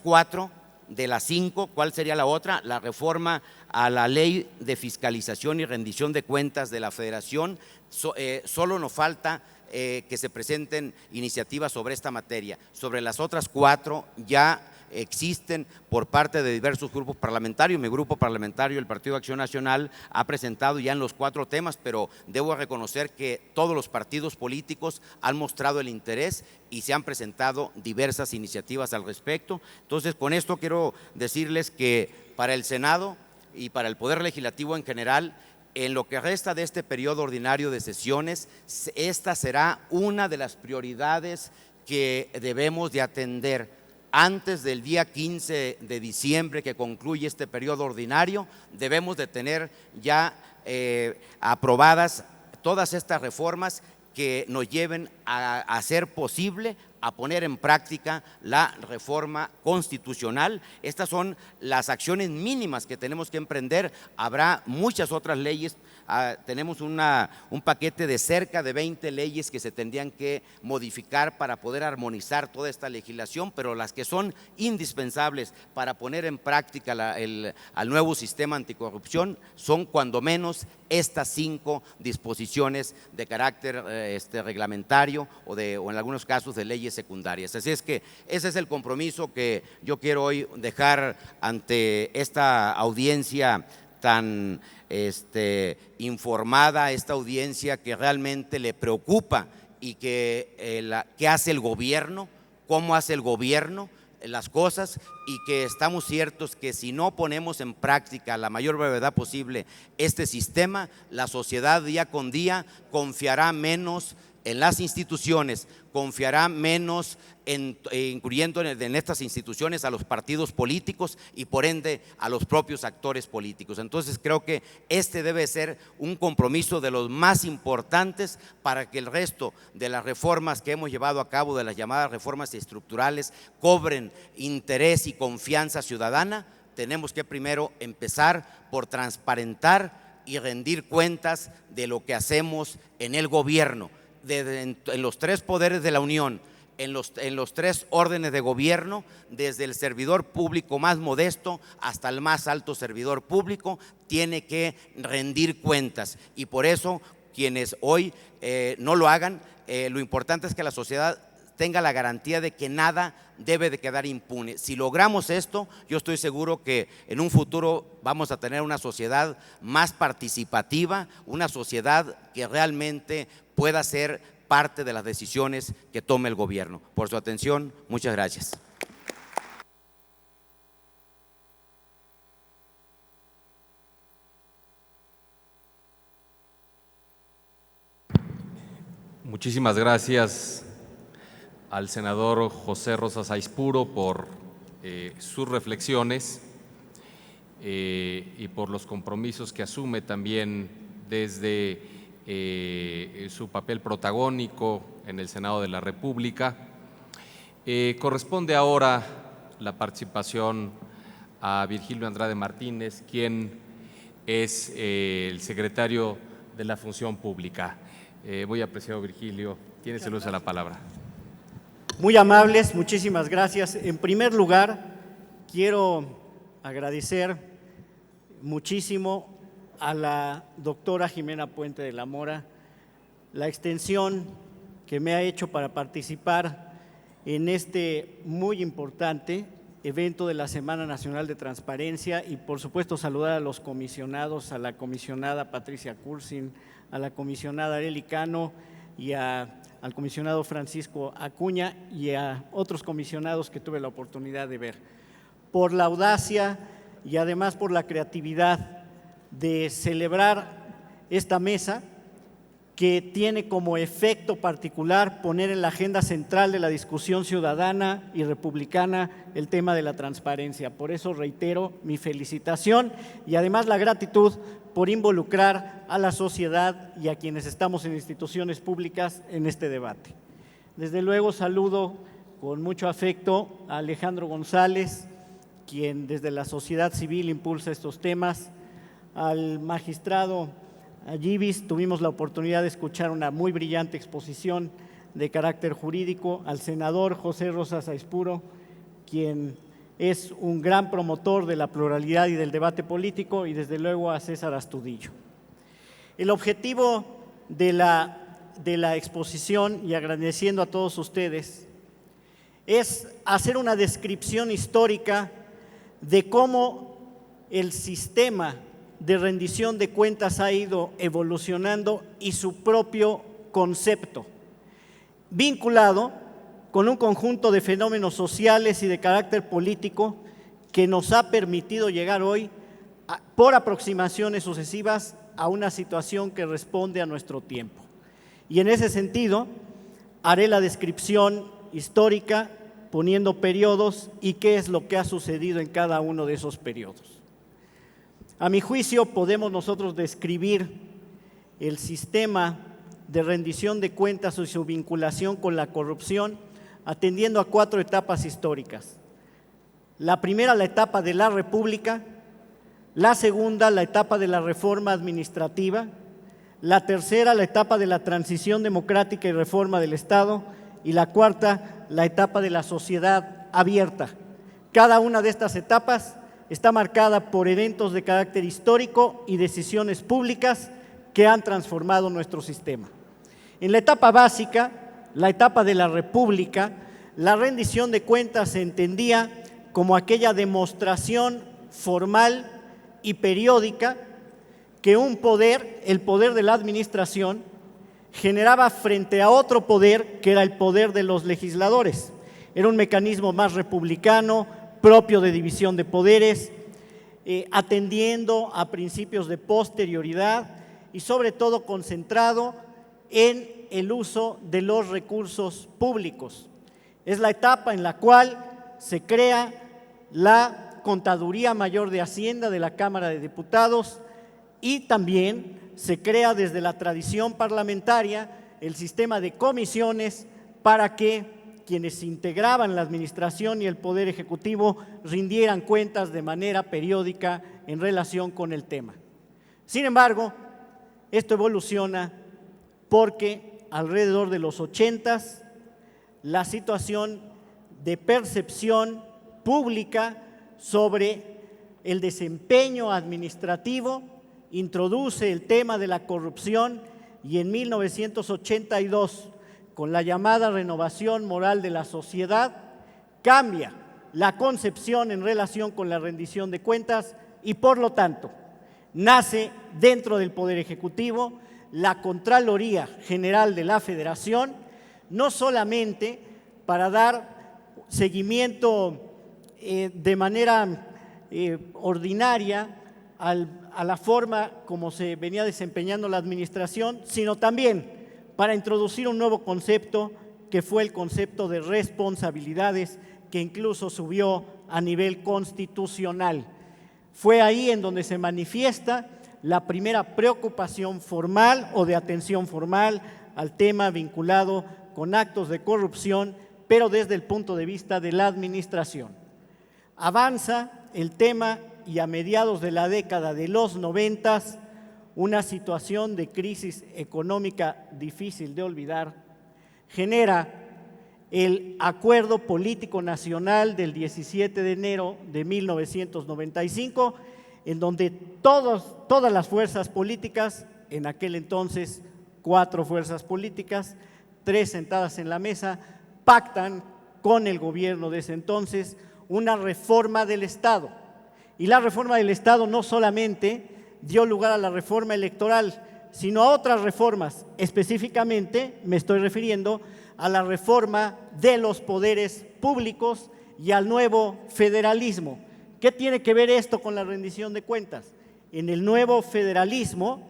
4 de las 5, ¿cuál sería la otra? La reforma a la Ley de Fiscalización y Rendición de Cuentas de la Federación. Solo nos falta que se presenten iniciativas sobre esta materia. Sobre las otras 4 ya existen por parte de diversos grupos parlamentarios. Mi grupo parlamentario, el Partido Acción Nacional, ha presentado ya en los 4 temas, pero debo reconocer que todos los partidos políticos han mostrado el interés y se han presentado diversas iniciativas al respecto. Entonces, con esto quiero decirles que para el Senado y para el Poder Legislativo en general, en lo que resta de este periodo ordinario de sesiones, esta será una de las prioridades que debemos de atender. Antes del día 15 de diciembre que concluye este periodo ordinario, debemos de tener ya aprobadas todas estas reformas que nos lleven a hacer posible, a poner en práctica la reforma constitucional. Estas son las acciones mínimas que tenemos que emprender. Habrá muchas otras leyes. Tenemos un paquete de cerca de 20 leyes que se tendrían que modificar para poder armonizar toda esta legislación, pero las que son indispensables para poner en práctica al nuevo sistema anticorrupción son cuando menos estas 5 disposiciones de carácter reglamentario o en algunos casos de leyes secundarias. Así es que ese es el compromiso que yo quiero hoy dejar ante esta audiencia tan informada, esta audiencia que realmente le preocupa y que qué hace el gobierno, cómo hace el gobierno las cosas, y que estamos ciertos que si no ponemos en práctica a la mayor brevedad posible este sistema, la sociedad día con día confiará menos en las instituciones, confiará menos incluyendo en estas instituciones a los partidos políticos y por ende a los propios actores políticos. Entonces creo que debe ser un compromiso de los más importantes para que el resto de las reformas que hemos llevado a cabo, de las llamadas reformas estructurales, cobren interés y confianza ciudadana. Tenemos que primero empezar por transparentar y rendir cuentas de lo que hacemos en el gobierno, en los 3 poderes de la Unión, en los 3 órdenes de gobierno, desde el servidor público más modesto hasta el más alto servidor público, tiene que rendir cuentas. Y por eso, quienes hoy no lo hagan, lo importante es que la sociedad tenga la garantía de que nada debe de quedar impune. Si logramos esto, yo estoy seguro que en un futuro vamos a tener una sociedad más participativa, una sociedad que realmente pueda ser parte de las decisiones que tome el gobierno. Por su atención, muchas gracias. Muchísimas gracias al senador José Rosas Aispuro por sus reflexiones. y por los compromisos que asume también desde su papel protagónico en el Senado de la República. Corresponde ahora la participación a Virgilio Andrade Martínez, quien es el secretario de la Función Pública. Muy apreciado Virgilio, tienes el uso de la palabra. Muy amables, muchísimas gracias. En primer lugar, quiero agradecer muchísimo a la doctora Jimena Puente de la Mora la extensión que me ha hecho para participar en este muy importante evento de la Semana Nacional de Transparencia y por supuesto saludar a los comisionados, a la comisionada Patricia Cursin, a la comisionada Arely Cano y al comisionado Francisco Acuña y a otros comisionados que tuve la oportunidad de ver, por la audacia y además por la creatividad de celebrar esta mesa que tiene como efecto particular poner en la agenda central de la discusión ciudadana y republicana el tema de la transparencia. Por eso reitero mi felicitación y además la gratitud por involucrar a la sociedad y a quienes estamos en instituciones públicas en este debate. Desde luego saludo con mucho afecto a Alejandro González, quien desde la sociedad civil impulsa estos temas, al magistrado Ayibis, tuvimos la oportunidad de escuchar una muy brillante exposición de carácter jurídico, al senador José Rosas Aispuro, quien es un gran promotor de la pluralidad y del debate político, y desde luego a César Astudillo. El objetivo de la exposición, y agradeciendo a todos ustedes, es hacer una descripción histórica de cómo el sistema de rendición de cuentas ha ido evolucionando y su propio concepto, vinculado con un conjunto de fenómenos sociales y de carácter político que nos ha permitido llegar hoy, por aproximaciones sucesivas, a una situación que responde a nuestro tiempo. Y en ese sentido, haré la descripción histórica poniendo periodos y qué es lo que ha sucedido en cada uno de esos periodos. A mi juicio, podemos nosotros describir el sistema de rendición de cuentas y su vinculación con la corrupción atendiendo a 4 etapas históricas. La primera, la etapa de la República; la segunda, la etapa de la reforma administrativa; la tercera, la etapa de la transición democrática y reforma del Estado; y la cuarta, la etapa de la sociedad abierta. Cada una de estas etapas está marcada por eventos de carácter histórico y decisiones públicas que han transformado nuestro sistema. En la etapa básica, la etapa de la República, la rendición de cuentas se entendía como aquella demostración formal y periódica que un poder, el poder de la administración, generaba frente a otro poder que era el poder de los legisladores. Era un mecanismo más republicano, propio de división de poderes, atendiendo a principios de posterioridad y sobre todo concentrado en el uso de los recursos públicos. Es la etapa en la cual se crea la Contaduría Mayor de Hacienda de la Cámara de Diputados y también se crea desde la tradición parlamentaria el sistema de comisiones para que quienes integraban la administración y el Poder Ejecutivo rindieran cuentas de manera periódica en relación con el tema. Sin embargo, esto evoluciona porque alrededor de los 80s la situación de percepción pública sobre el desempeño administrativo introduce el tema de la corrupción y en 1982, con la llamada renovación moral de la sociedad, cambia la concepción en relación con la rendición de cuentas y por lo tanto nace dentro del Poder Ejecutivo la Contraloría General de la Federación, no solamente para dar seguimiento de manera ordinaria a la forma como se venía desempeñando la administración, sino también para introducir un nuevo concepto que fue el concepto de responsabilidades, que incluso subió a nivel constitucional. Fue ahí en donde se manifiesta la primera preocupación formal o de atención formal al tema vinculado con actos de corrupción, pero desde el punto de vista de la administración. Avanza el tema y a mediados de la década de los 90, una situación de crisis económica difícil de olvidar, genera el Acuerdo Político Nacional del 17 de enero de 1995, en donde todas las fuerzas políticas, en aquel entonces 4 fuerzas políticas, 3 sentadas en la mesa, pactan con el gobierno de ese entonces una reforma del Estado. Y la reforma del Estado no solamente dio lugar a la reforma electoral, sino a otras reformas. Específicamente me estoy refiriendo a la reforma de los poderes públicos y al nuevo federalismo. ¿Qué tiene que ver esto con la rendición de cuentas? En el nuevo federalismo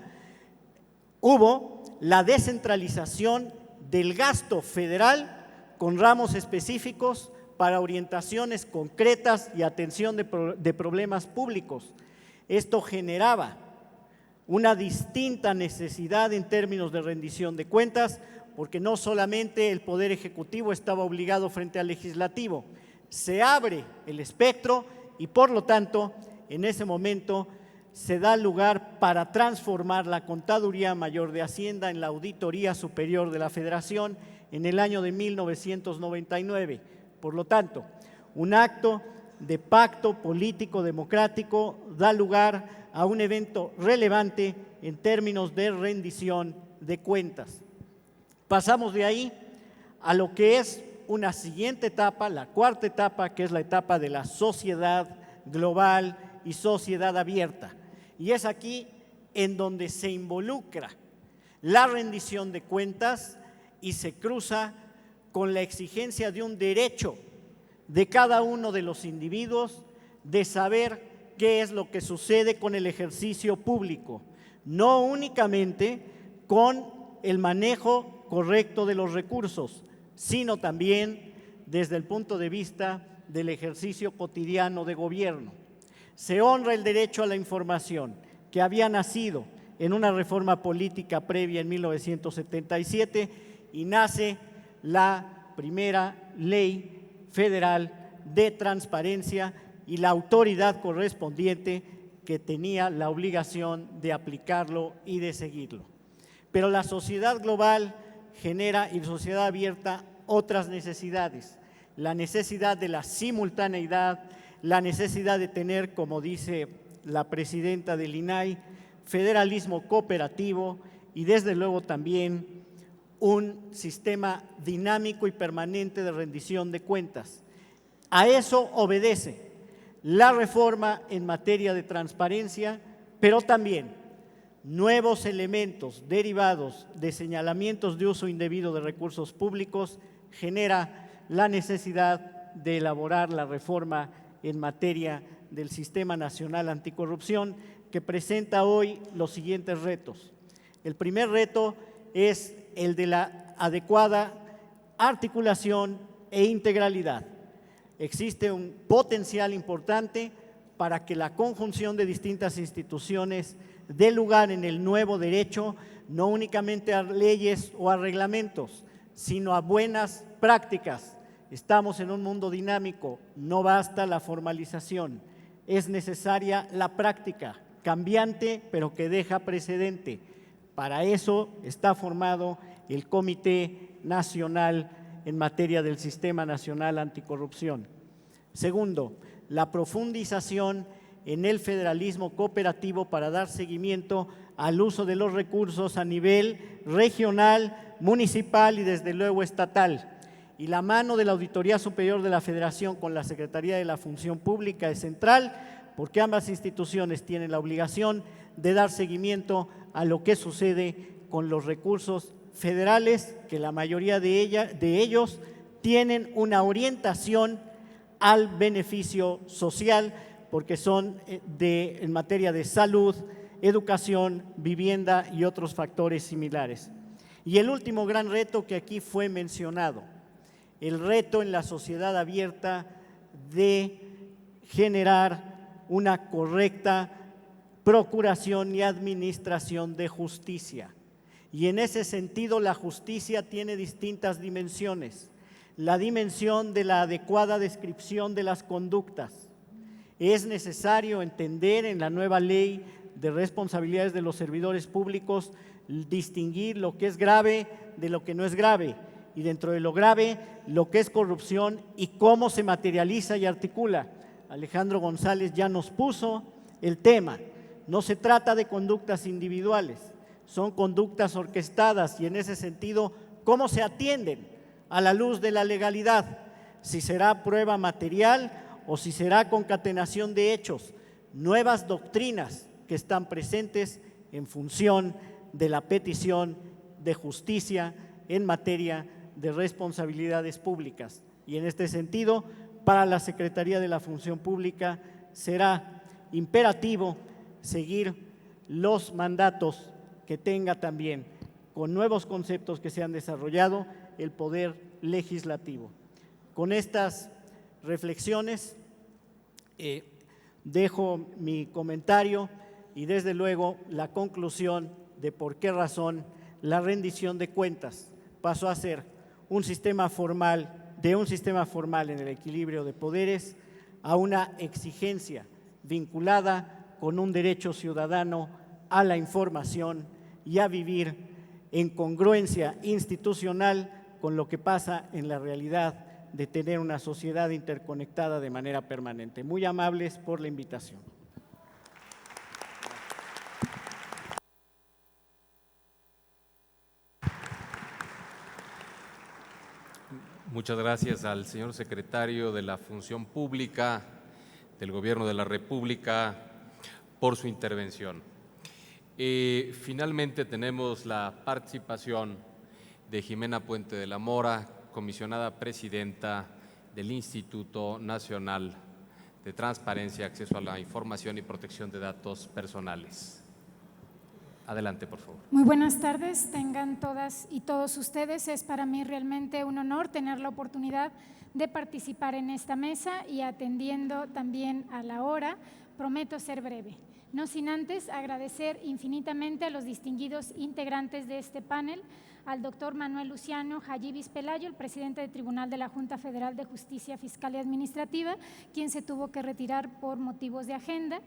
hubo la descentralización del gasto federal con ramos específicos para orientaciones concretas y atención de problemas públicos. Esto generaba una distinta necesidad en términos de rendición de cuentas, porque no solamente el Poder Ejecutivo estaba obligado frente al Legislativo, se abre el espectro y por lo tanto en ese momento se da lugar para transformar la Contaduría Mayor de Hacienda en la Auditoría Superior de la Federación en el año de 1999. Por lo tanto, un acto de pacto político democrático da lugar a un evento relevante en términos de rendición de cuentas. Pasamos de ahí a lo que es una siguiente etapa, la cuarta etapa, que es la etapa de la sociedad global y sociedad abierta. Y es aquí en donde se involucra la rendición de cuentas y se cruza con la exigencia de un derecho de cada uno de los individuos de saber qué es lo que sucede con el ejercicio público, no únicamente con el manejo correcto de los recursos, sino también desde el punto de vista del ejercicio cotidiano de gobierno. Se honra el derecho a la información, que había nacido en una reforma política previa en 1977 y nace la primera ley federal de transparencia y la autoridad correspondiente que tenía la obligación de aplicarlo y de seguirlo. Pero la sociedad global genera y la sociedad abierta otras necesidades, la necesidad de la simultaneidad, la necesidad de tener, como dice la presidenta del INAI, federalismo cooperativo y desde luego también un sistema dinámico y permanente de rendición de cuentas. A eso obedece la reforma en materia de transparencia, pero también nuevos elementos derivados de señalamientos de uso indebido de recursos públicos genera la necesidad de elaborar la reforma en materia del Sistema Nacional Anticorrupción, que presenta hoy los siguientes retos. El primer reto es el de la adecuada articulación e integralidad. Existe un potencial importante para que la conjunción de distintas instituciones dé lugar en el nuevo derecho no únicamente a leyes o a reglamentos, sino a buenas prácticas. Estamos en un mundo dinámico, no basta la formalización, es necesaria la práctica, cambiante pero que deja precedente. Para eso está formado el Comité Nacional en materia del Sistema Nacional Anticorrupción. Segundo, la profundización en el federalismo cooperativo para dar seguimiento al uso de los recursos a nivel regional, municipal y desde luego estatal. Y la mano de la Auditoría Superior de la Federación con la Secretaría de la Función Pública es central, porque ambas instituciones tienen la obligación de dar seguimiento a lo que sucede con los recursos federales, que la mayoría de ellos tienen una orientación al beneficio social, porque son en materia de salud, educación, vivienda y otros factores similares. Y el último gran reto que aquí fue mencionado, el reto en la sociedad abierta de generar una correcta procuración y administración de justicia. Y en ese sentido la justicia tiene distintas dimensiones. La dimensión de la adecuada descripción de las conductas. Es necesario entender en la nueva ley de responsabilidades de los servidores públicos distinguir lo que es grave de lo que no es grave, y dentro de lo grave, lo que es corrupción y cómo se materializa y articula. Alejandro González ya nos puso el tema. No se trata de conductas individuales, son conductas orquestadas, y en ese sentido, ¿cómo se atienden a la luz de la legalidad? Si será prueba material o si será concatenación de hechos, nuevas doctrinas que están presentes en función de la petición de justicia en materia de responsabilidades públicas. Y en este sentido, para la Secretaría de la Función Pública será imperativo seguir los mandatos que tenga también, con nuevos conceptos que se han desarrollado, el Poder Legislativo. Con estas reflexiones dejo mi comentario y desde luego la conclusión de por qué razón la rendición de cuentas pasó a ser un sistema formal, de un sistema formal en el equilibrio de poderes a una exigencia vinculada con un derecho ciudadano a la información y a vivir en congruencia institucional con lo que pasa en la realidad de tener una sociedad interconectada de manera permanente. Muy amables por la invitación. Muchas gracias al señor secretario de la Función Pública del Gobierno de la República por su intervención. Finalmente tenemos la participación de Jimena Puente de la Mora, comisionada presidenta del Instituto Nacional de Transparencia, Acceso a la Información y Protección de Datos Personales. Adelante, por favor. Muy buenas tardes, tengan todas y todos ustedes. Es para mí realmente un honor tener la oportunidad de participar en esta mesa y atendiendo también a la hora, prometo ser breve. No sin antes agradecer infinitamente a los distinguidos integrantes de este panel, al doctor Manuel Luciano Jayibis Pelayo, el presidente del Tribunal de la Junta Federal de Justicia Fiscal y Administrativa, quien se tuvo que retirar por motivos de agenda.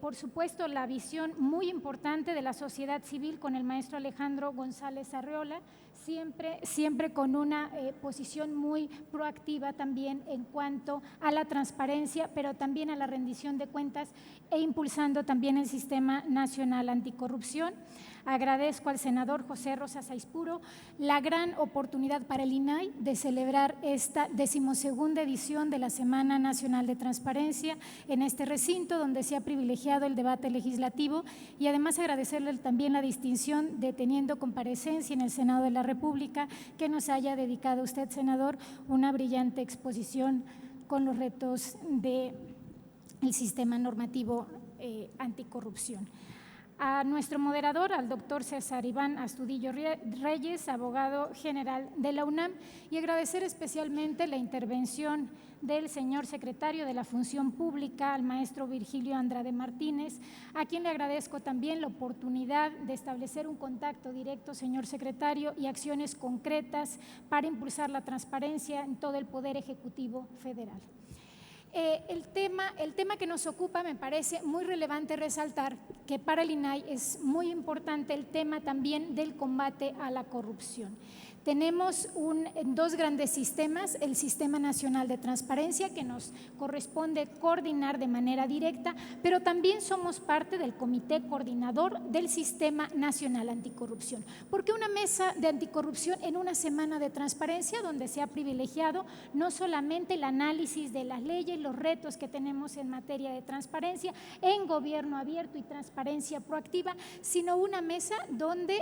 Por supuesto, la visión muy importante de la sociedad civil con el maestro Alejandro González Arreola, siempre con una posición muy proactiva también en cuanto a la transparencia, pero también a la rendición de cuentas e impulsando también el Sistema Nacional Anticorrupción. Agradezco al senador José Rosa Saizpuro la gran oportunidad para el INAI de celebrar esta 12ª edición de la Semana Nacional de Transparencia en este recinto donde se ha privilegiado el debate legislativo, y además agradecerle también la distinción de teniendo comparecencia en el Senado de la República, que nos haya dedicado usted, senador, una brillante exposición con los retos del sistema normativo anticorrupción. A nuestro moderador, al doctor César Iván Astudillo Reyes, abogado general de la UNAM, y agradecer especialmente la intervención del señor secretario de la Función Pública, al maestro Virgilio Andrade Martínez, a quien le agradezco también la oportunidad de establecer un contacto directo, señor secretario, y acciones concretas para impulsar la transparencia en todo el Poder Ejecutivo Federal. El tema que nos ocupa me parece muy relevante resaltar que para el INAI es muy importante el tema también del combate a la corrupción. Tenemos dos grandes sistemas, el Sistema Nacional de Transparencia, que nos corresponde coordinar de manera directa, pero también somos parte del Comité Coordinador del Sistema Nacional Anticorrupción. ¿Por qué una mesa de anticorrupción en una semana de transparencia donde se ha privilegiado no solamente el análisis de las leyes, los retos que tenemos en materia de transparencia, en gobierno abierto y transparencia proactiva, sino una mesa donde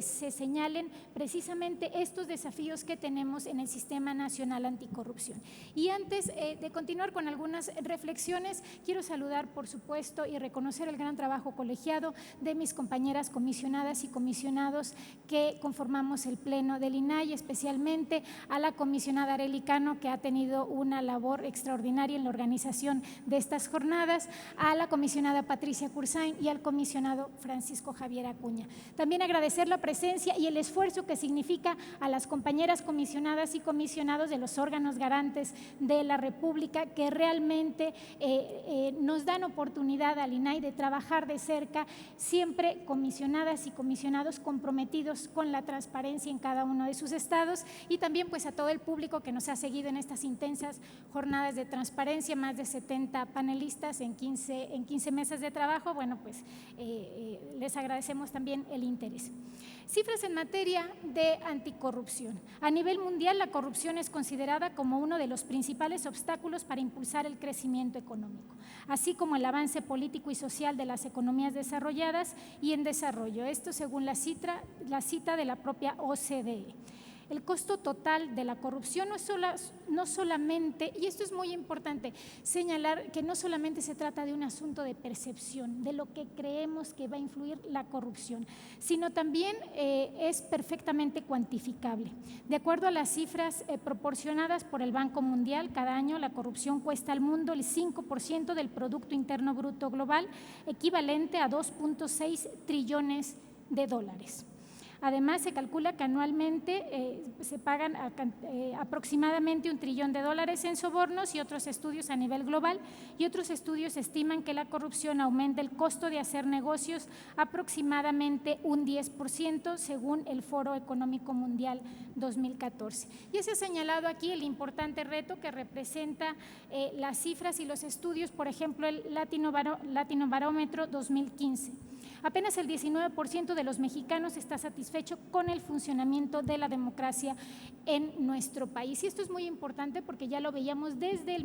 se señalen precisamente estos desafíos que tenemos en el Sistema Nacional Anticorrupción? Y antes de continuar con algunas reflexiones, quiero saludar, por supuesto, y reconocer el gran trabajo colegiado de mis compañeras comisionadas y comisionados que conformamos el Pleno del INAI, especialmente a la comisionada Arely Cano, que ha tenido una labor extraordinaria y en la organización de estas jornadas, a la comisionada Patricia Cursain y al comisionado Francisco Javier Acuña. También agradecer la presencia y el esfuerzo que significa a las compañeras comisionadas y comisionados de los órganos garantes de la República, que realmente nos dan oportunidad al INAI de trabajar de cerca, siempre comisionadas y comisionados comprometidos con la transparencia en cada uno de sus estados, y también pues a todo el público que nos ha seguido en estas intensas jornadas de transparencia, más de 70 panelistas en 15 mesas de trabajo. Bueno, pues les agradecemos también el interés. Cifras en materia de anticorrupción. A nivel mundial, la corrupción es considerada como uno de los principales obstáculos para impulsar el crecimiento económico, así como el avance político y social de las economías desarrolladas y en desarrollo. Esto según la cita de la propia OCDE. El costo total de la corrupción no solamente, y esto es muy importante señalar, que no solamente se trata de un asunto de percepción, de lo que creemos que va a influir la corrupción, sino también es perfectamente cuantificable. De acuerdo a las cifras proporcionadas por el Banco Mundial, cada año la corrupción cuesta al mundo el 5% del Producto Interno Bruto Global, equivalente a 2.6 trillones de dólares. Además, se calcula que anualmente se pagan aproximadamente $1 trillón en sobornos, y otros estudios a nivel global, y otros estudios estiman que la corrupción aumenta el costo de hacer negocios aproximadamente un 10%, según el Foro Económico Mundial 2014. Ya se ha señalado aquí el importante reto que representa las cifras y los estudios, por ejemplo, el Latino Barómetro 2015. Apenas el 19% de los mexicanos está satisfecho con el funcionamiento de la democracia en nuestro país. Y esto es muy importante porque ya lo veíamos desde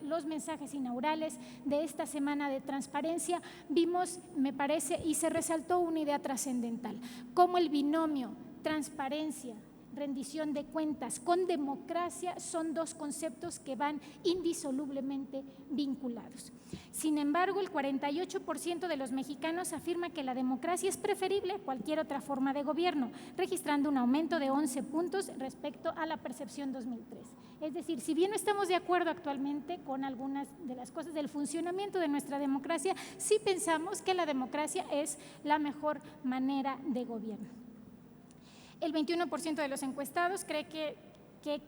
los mensajes inaugurales de esta semana de transparencia. Vimos, me parece, y se resaltó una idea trascendental, cómo el binomio transparencia, rendición de cuentas con democracia son dos conceptos que van indisolublemente vinculados. Sin embargo, el 48% de los mexicanos afirma que la democracia es preferible a cualquier otra forma de gobierno, registrando un aumento de 11 puntos respecto a la percepción 2003. Es decir, si bien no estamos de acuerdo actualmente con algunas de las cosas del funcionamiento de nuestra democracia, sí pensamos que la democracia es la mejor manera de gobierno. El 21% de los encuestados cree que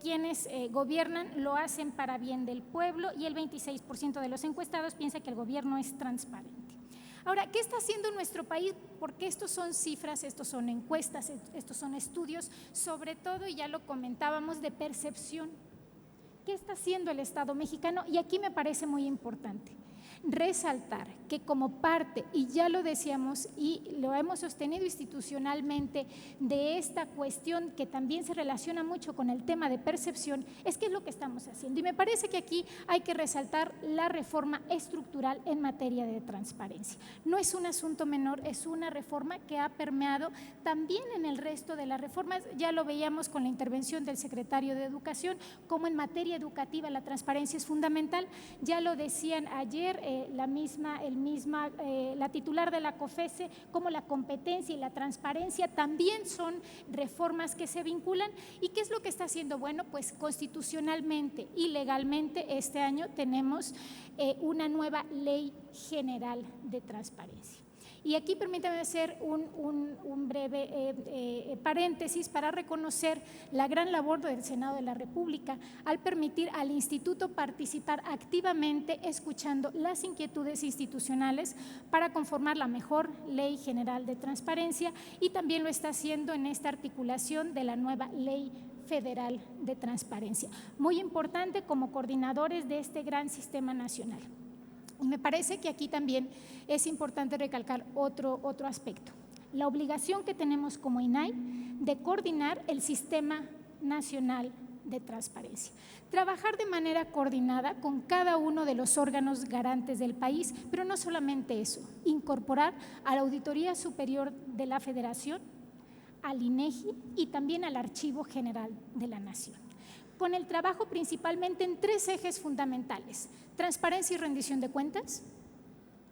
quienes gobiernan lo hacen para bien del pueblo, y el 26% de los encuestados piensa que el gobierno es transparente. Ahora, ¿qué está haciendo nuestro país? Porque estos son cifras, estos son encuestas, estos son estudios, sobre todo, y ya lo comentábamos, de percepción. ¿Qué está haciendo el Estado mexicano? Y aquí me parece muy importante resaltar que como parte, y ya lo decíamos y lo hemos sostenido institucionalmente, de esta cuestión que también se relaciona mucho con el tema de percepción, es qué es lo que estamos haciendo. Y me parece que aquí hay que resaltar la reforma estructural en materia de transparencia. No es un asunto menor, es una reforma que ha permeado también en el resto de las reformas. Ya lo veíamos con la intervención del secretario de Educación, como en materia educativa la transparencia es fundamental. Ya lo decían ayer la titular de la COFESE, como la competencia y la transparencia también son reformas que se vinculan. ¿Y qué es lo que está haciendo? Bueno, pues constitucionalmente y legalmente este año tenemos una nueva Ley General de Transparencia. Y aquí permítame hacer un breve paréntesis para reconocer la gran labor del Senado de la República al permitir al Instituto participar activamente escuchando las inquietudes institucionales para conformar la mejor Ley General de Transparencia, y también lo está haciendo en esta articulación de la nueva Ley Federal de Transparencia. Muy importante como coordinadores de este gran sistema nacional. Y me parece que aquí también es importante recalcar otro aspecto, la obligación que tenemos como INAI de coordinar el Sistema Nacional de Transparencia. Trabajar de manera coordinada con cada uno de los órganos garantes del país, pero no solamente eso, incorporar a la Auditoría Superior de la Federación, al INEGI y también al Archivo General de la Nación, con el trabajo principalmente en tres ejes fundamentales: transparencia y rendición de cuentas,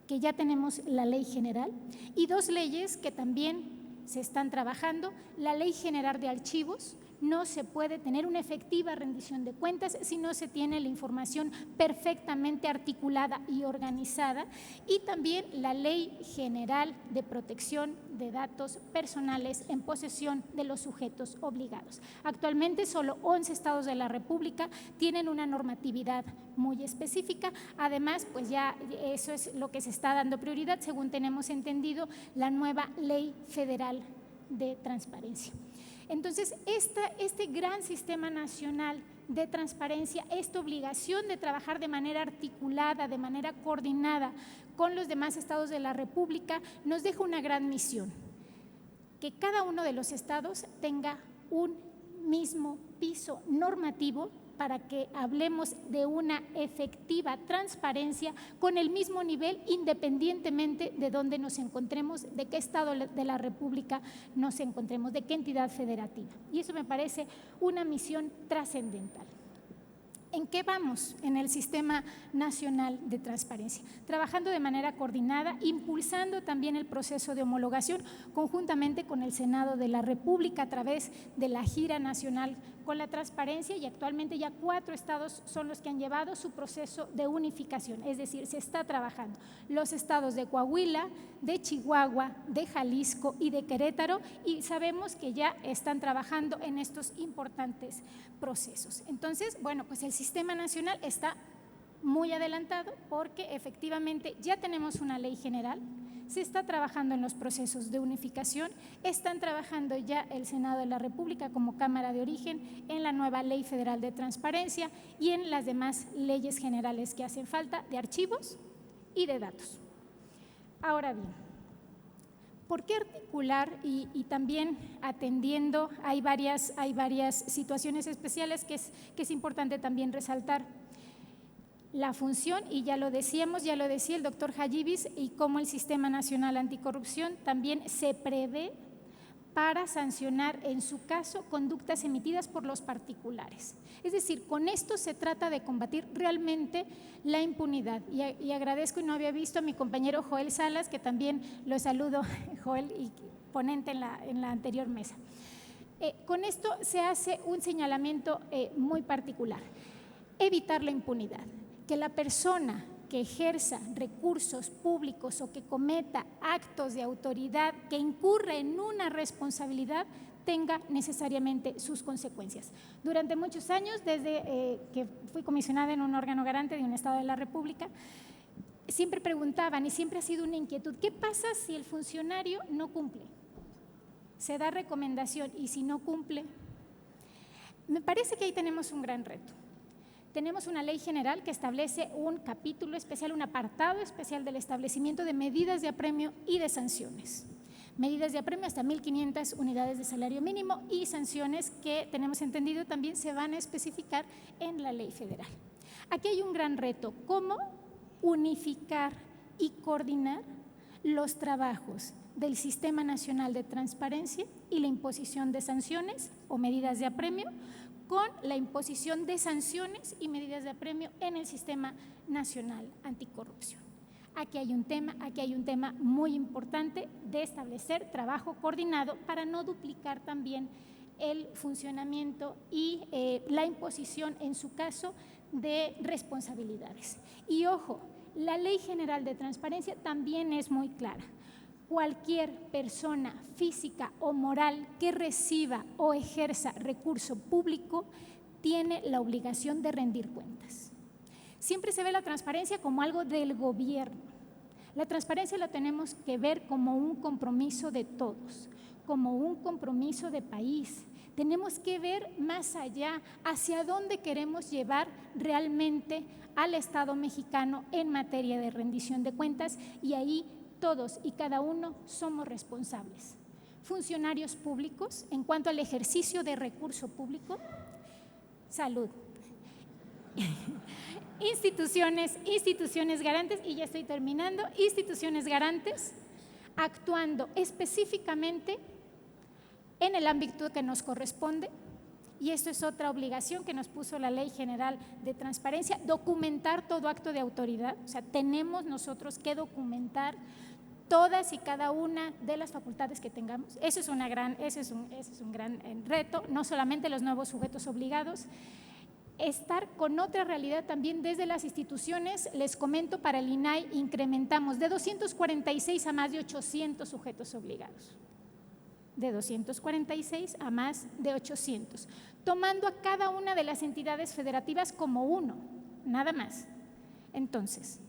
que ya tenemos la Ley General, y dos leyes que también se están trabajando: la Ley General de Archivos, no se puede tener una efectiva rendición de cuentas si no se tiene la información perfectamente articulada y organizada, y también la Ley General de Protección de Datos Personales en posesión de los sujetos obligados. Actualmente solo 11 estados de la República tienen una normatividad muy específica. Además, pues ya eso es lo que se está dando prioridad, según tenemos entendido, la nueva Ley Federal de Transparencia. Entonces, este gran sistema nacional de transparencia, esta obligación de trabajar de manera articulada, de manera coordinada con los demás estados de la República, nos deja una gran misión: que cada uno de los estados tenga un mismo piso normativo para que hablemos de una efectiva transparencia con el mismo nivel, independientemente de dónde nos encontremos, de qué estado de la República nos encontremos, de qué entidad federativa. Y eso me parece una misión trascendental. ¿En qué vamos en el Sistema Nacional de Transparencia? Trabajando de manera coordinada, impulsando también el proceso de homologación conjuntamente con el Senado de la República a través de la Gira Nacional con la Transparencia, y actualmente ya 4 estados son los que han llevado su proceso de unificación, es decir, se está trabajando. Los estados de Coahuila, de Chihuahua, de Jalisco y de Querétaro, y sabemos que ya están trabajando en estos importantes procesos. Entonces, bueno, pues el Sistema Nacional está muy adelantado porque efectivamente ya tenemos una ley general, se está trabajando en los procesos de unificación, están trabajando ya el Senado de la República como Cámara de Origen en la nueva Ley Federal de Transparencia y en las demás leyes generales que hacen falta de archivos y de datos. Ahora bien, ¿por qué articular y también atendiendo? Hay varias situaciones especiales que es importante también resaltar. La función, y ya lo decíamos, ya lo decía el doctor Hallibis, y cómo el Sistema Nacional Anticorrupción también se prevé para sancionar, en su caso, conductas emitidas por los particulares. Es decir, con esto se trata de combatir realmente la impunidad. Y agradezco, y no había visto a mi compañero Joel Salas, que también lo saludo, Joel, y ponente en la anterior mesa. Con esto se hace un señalamiento muy particular: evitar la impunidad, que la persona que ejerza recursos públicos o que cometa actos de autoridad, que incurra en una responsabilidad, tenga necesariamente sus consecuencias. Durante muchos años, desde que fui comisionada en un órgano garante de un estado de la República, siempre preguntaban, y siempre ha sido una inquietud: ¿qué pasa si el funcionario no cumple? Se da recomendación y si no cumple. Me parece que ahí tenemos un gran reto. Tenemos una ley general que establece un capítulo especial, un apartado especial del establecimiento de medidas de apremio y de sanciones. Medidas de apremio hasta 1.500 unidades de salario mínimo, y sanciones que tenemos entendido también se van a especificar en la ley federal. Aquí hay un gran reto: cómo unificar y coordinar los trabajos del Sistema Nacional de Transparencia y la imposición de sanciones o medidas de apremio con la imposición de sanciones y medidas de apremio en el Sistema Nacional Anticorrupción. Aquí hay un tema muy importante de establecer trabajo coordinado para no duplicar también el funcionamiento y la imposición, en su caso, de responsabilidades. Y ojo, la Ley General de Transparencia también es muy clara: cualquier persona física o moral que reciba o ejerza recurso público tiene la obligación de rendir cuentas. Siempre se ve la transparencia como algo del gobierno. La transparencia la tenemos que ver como un compromiso de todos, como un compromiso de país. Tenemos que ver más allá, hacia dónde queremos llevar realmente al Estado mexicano en materia de rendición de cuentas, y ahí todos y cada uno somos responsables. Funcionarios públicos, en cuanto al ejercicio de recurso público, salud. Instituciones garantes, y ya estoy terminando, instituciones garantes actuando específicamente en el ámbito que nos corresponde, y esto es otra obligación que nos puso la Ley General de Transparencia: documentar todo acto de autoridad. O sea, tenemos nosotros que documentar todas y cada una de las facultades que tengamos. Ese es un gran reto, no solamente los nuevos sujetos obligados. Estar con otra realidad también desde las instituciones. Les comento, para el INAI incrementamos de 246 a más de 800 sujetos obligados. De 246 a más de 800, tomando a cada una de las entidades federativas como uno, nada más. Entonces,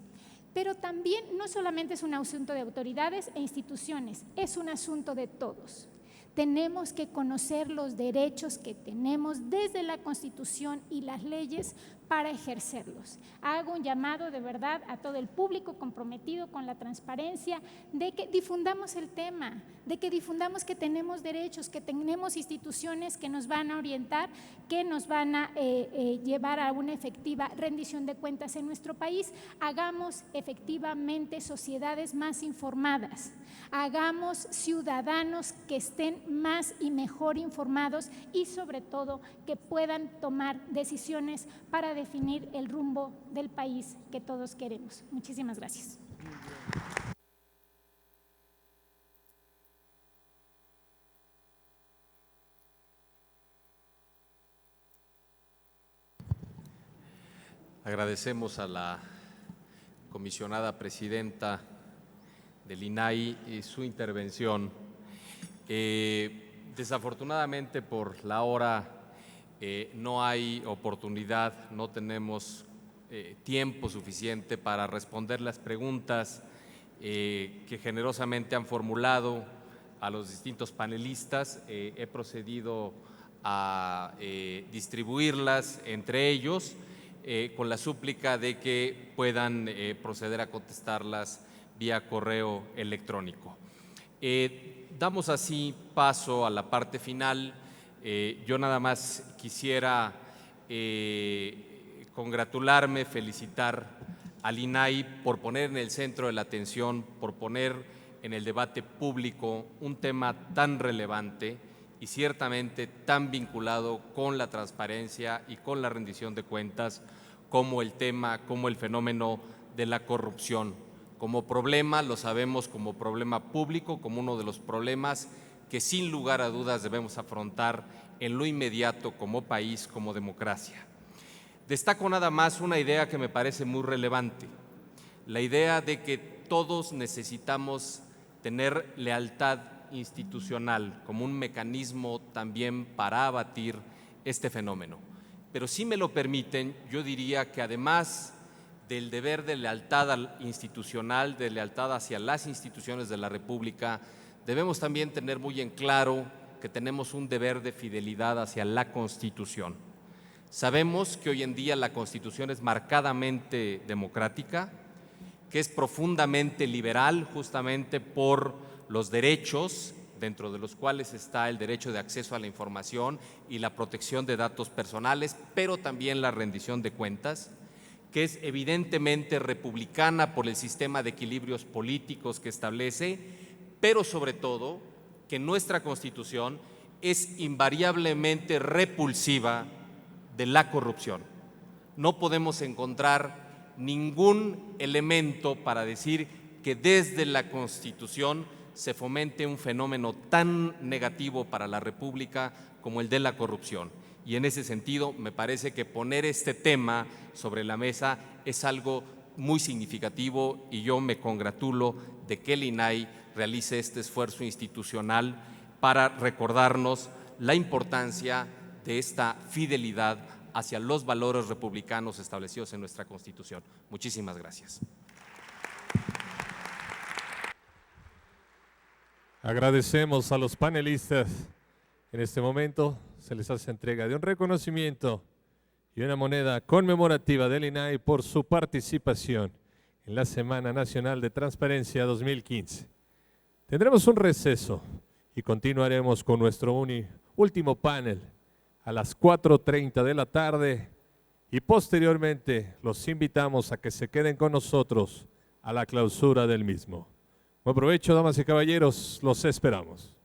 pero también no solamente es un asunto de autoridades e instituciones, es un asunto de todos. Tenemos que conocer los derechos que tenemos desde la Constitución y las leyes para ejercerlos. Hago un llamado de verdad a todo el público comprometido con la transparencia, de que difundamos el tema, de que difundamos que tenemos derechos, que tenemos instituciones que nos van a orientar, que nos van a llevar a una efectiva rendición de cuentas en nuestro país. Hagamos efectivamente sociedades más informadas, hagamos ciudadanos que estén más y mejor informados y sobre todo que puedan tomar decisiones para definir el rumbo del país que todos queremos. Muchísimas gracias. Agradecemos a la comisionada presidenta del INAI su intervención. Desafortunadamente por la hora no hay oportunidad, no tenemos tiempo suficiente para responder las preguntas que generosamente han formulado a los distintos panelistas. He procedido a distribuirlas entre ellos con la súplica de que puedan proceder a contestarlas vía correo electrónico. Damos así paso a la parte final. Yo nada más quisiera congratularme, felicitar al INAI por poner en el centro de la atención, por poner en el debate público un tema tan relevante y ciertamente tan vinculado con la transparencia y con la rendición de cuentas como el fenómeno de la corrupción. Como problema, lo sabemos como problema público, como uno de los problemas que sin lugar a dudas debemos afrontar en lo inmediato como país, como democracia. Destaco nada más una idea que me parece muy relevante, la idea de que todos necesitamos tener lealtad institucional como un mecanismo también para abatir este fenómeno. Pero si me lo permiten, yo diría que además del deber de lealtad institucional, de lealtad hacia las instituciones de la República, debemos también tener muy en claro que tenemos un deber de fidelidad hacia la Constitución. Sabemos que hoy en día la Constitución es marcadamente democrática, que es profundamente liberal justamente por los derechos, dentro de los cuales está el derecho de acceso a la información y la protección de datos personales, pero también la rendición de cuentas, que es evidentemente republicana por el sistema de equilibrios políticos que establece, pero sobre todo que nuestra Constitución es invariablemente repulsiva de la corrupción. No podemos encontrar ningún elemento para decir que desde la Constitución se fomente un fenómeno tan negativo para la República como el de la corrupción. Y en ese sentido, me parece que poner este tema sobre la mesa es algo muy significativo y yo me congratulo de que el INAI realice este esfuerzo institucional para recordarnos la importancia de esta fidelidad hacia los valores republicanos establecidos en nuestra Constitución. Muchísimas gracias. Agradecemos a los panelistas. En este momento se les hace entrega de un reconocimiento y una moneda conmemorativa del INAI por su participación en la Semana Nacional de Transparencia 2015. Tendremos un receso y continuaremos con nuestro último panel a las 4:30 de la tarde y posteriormente los invitamos a que se queden con nosotros a la clausura del mismo. Buen provecho, damas y caballeros, los esperamos.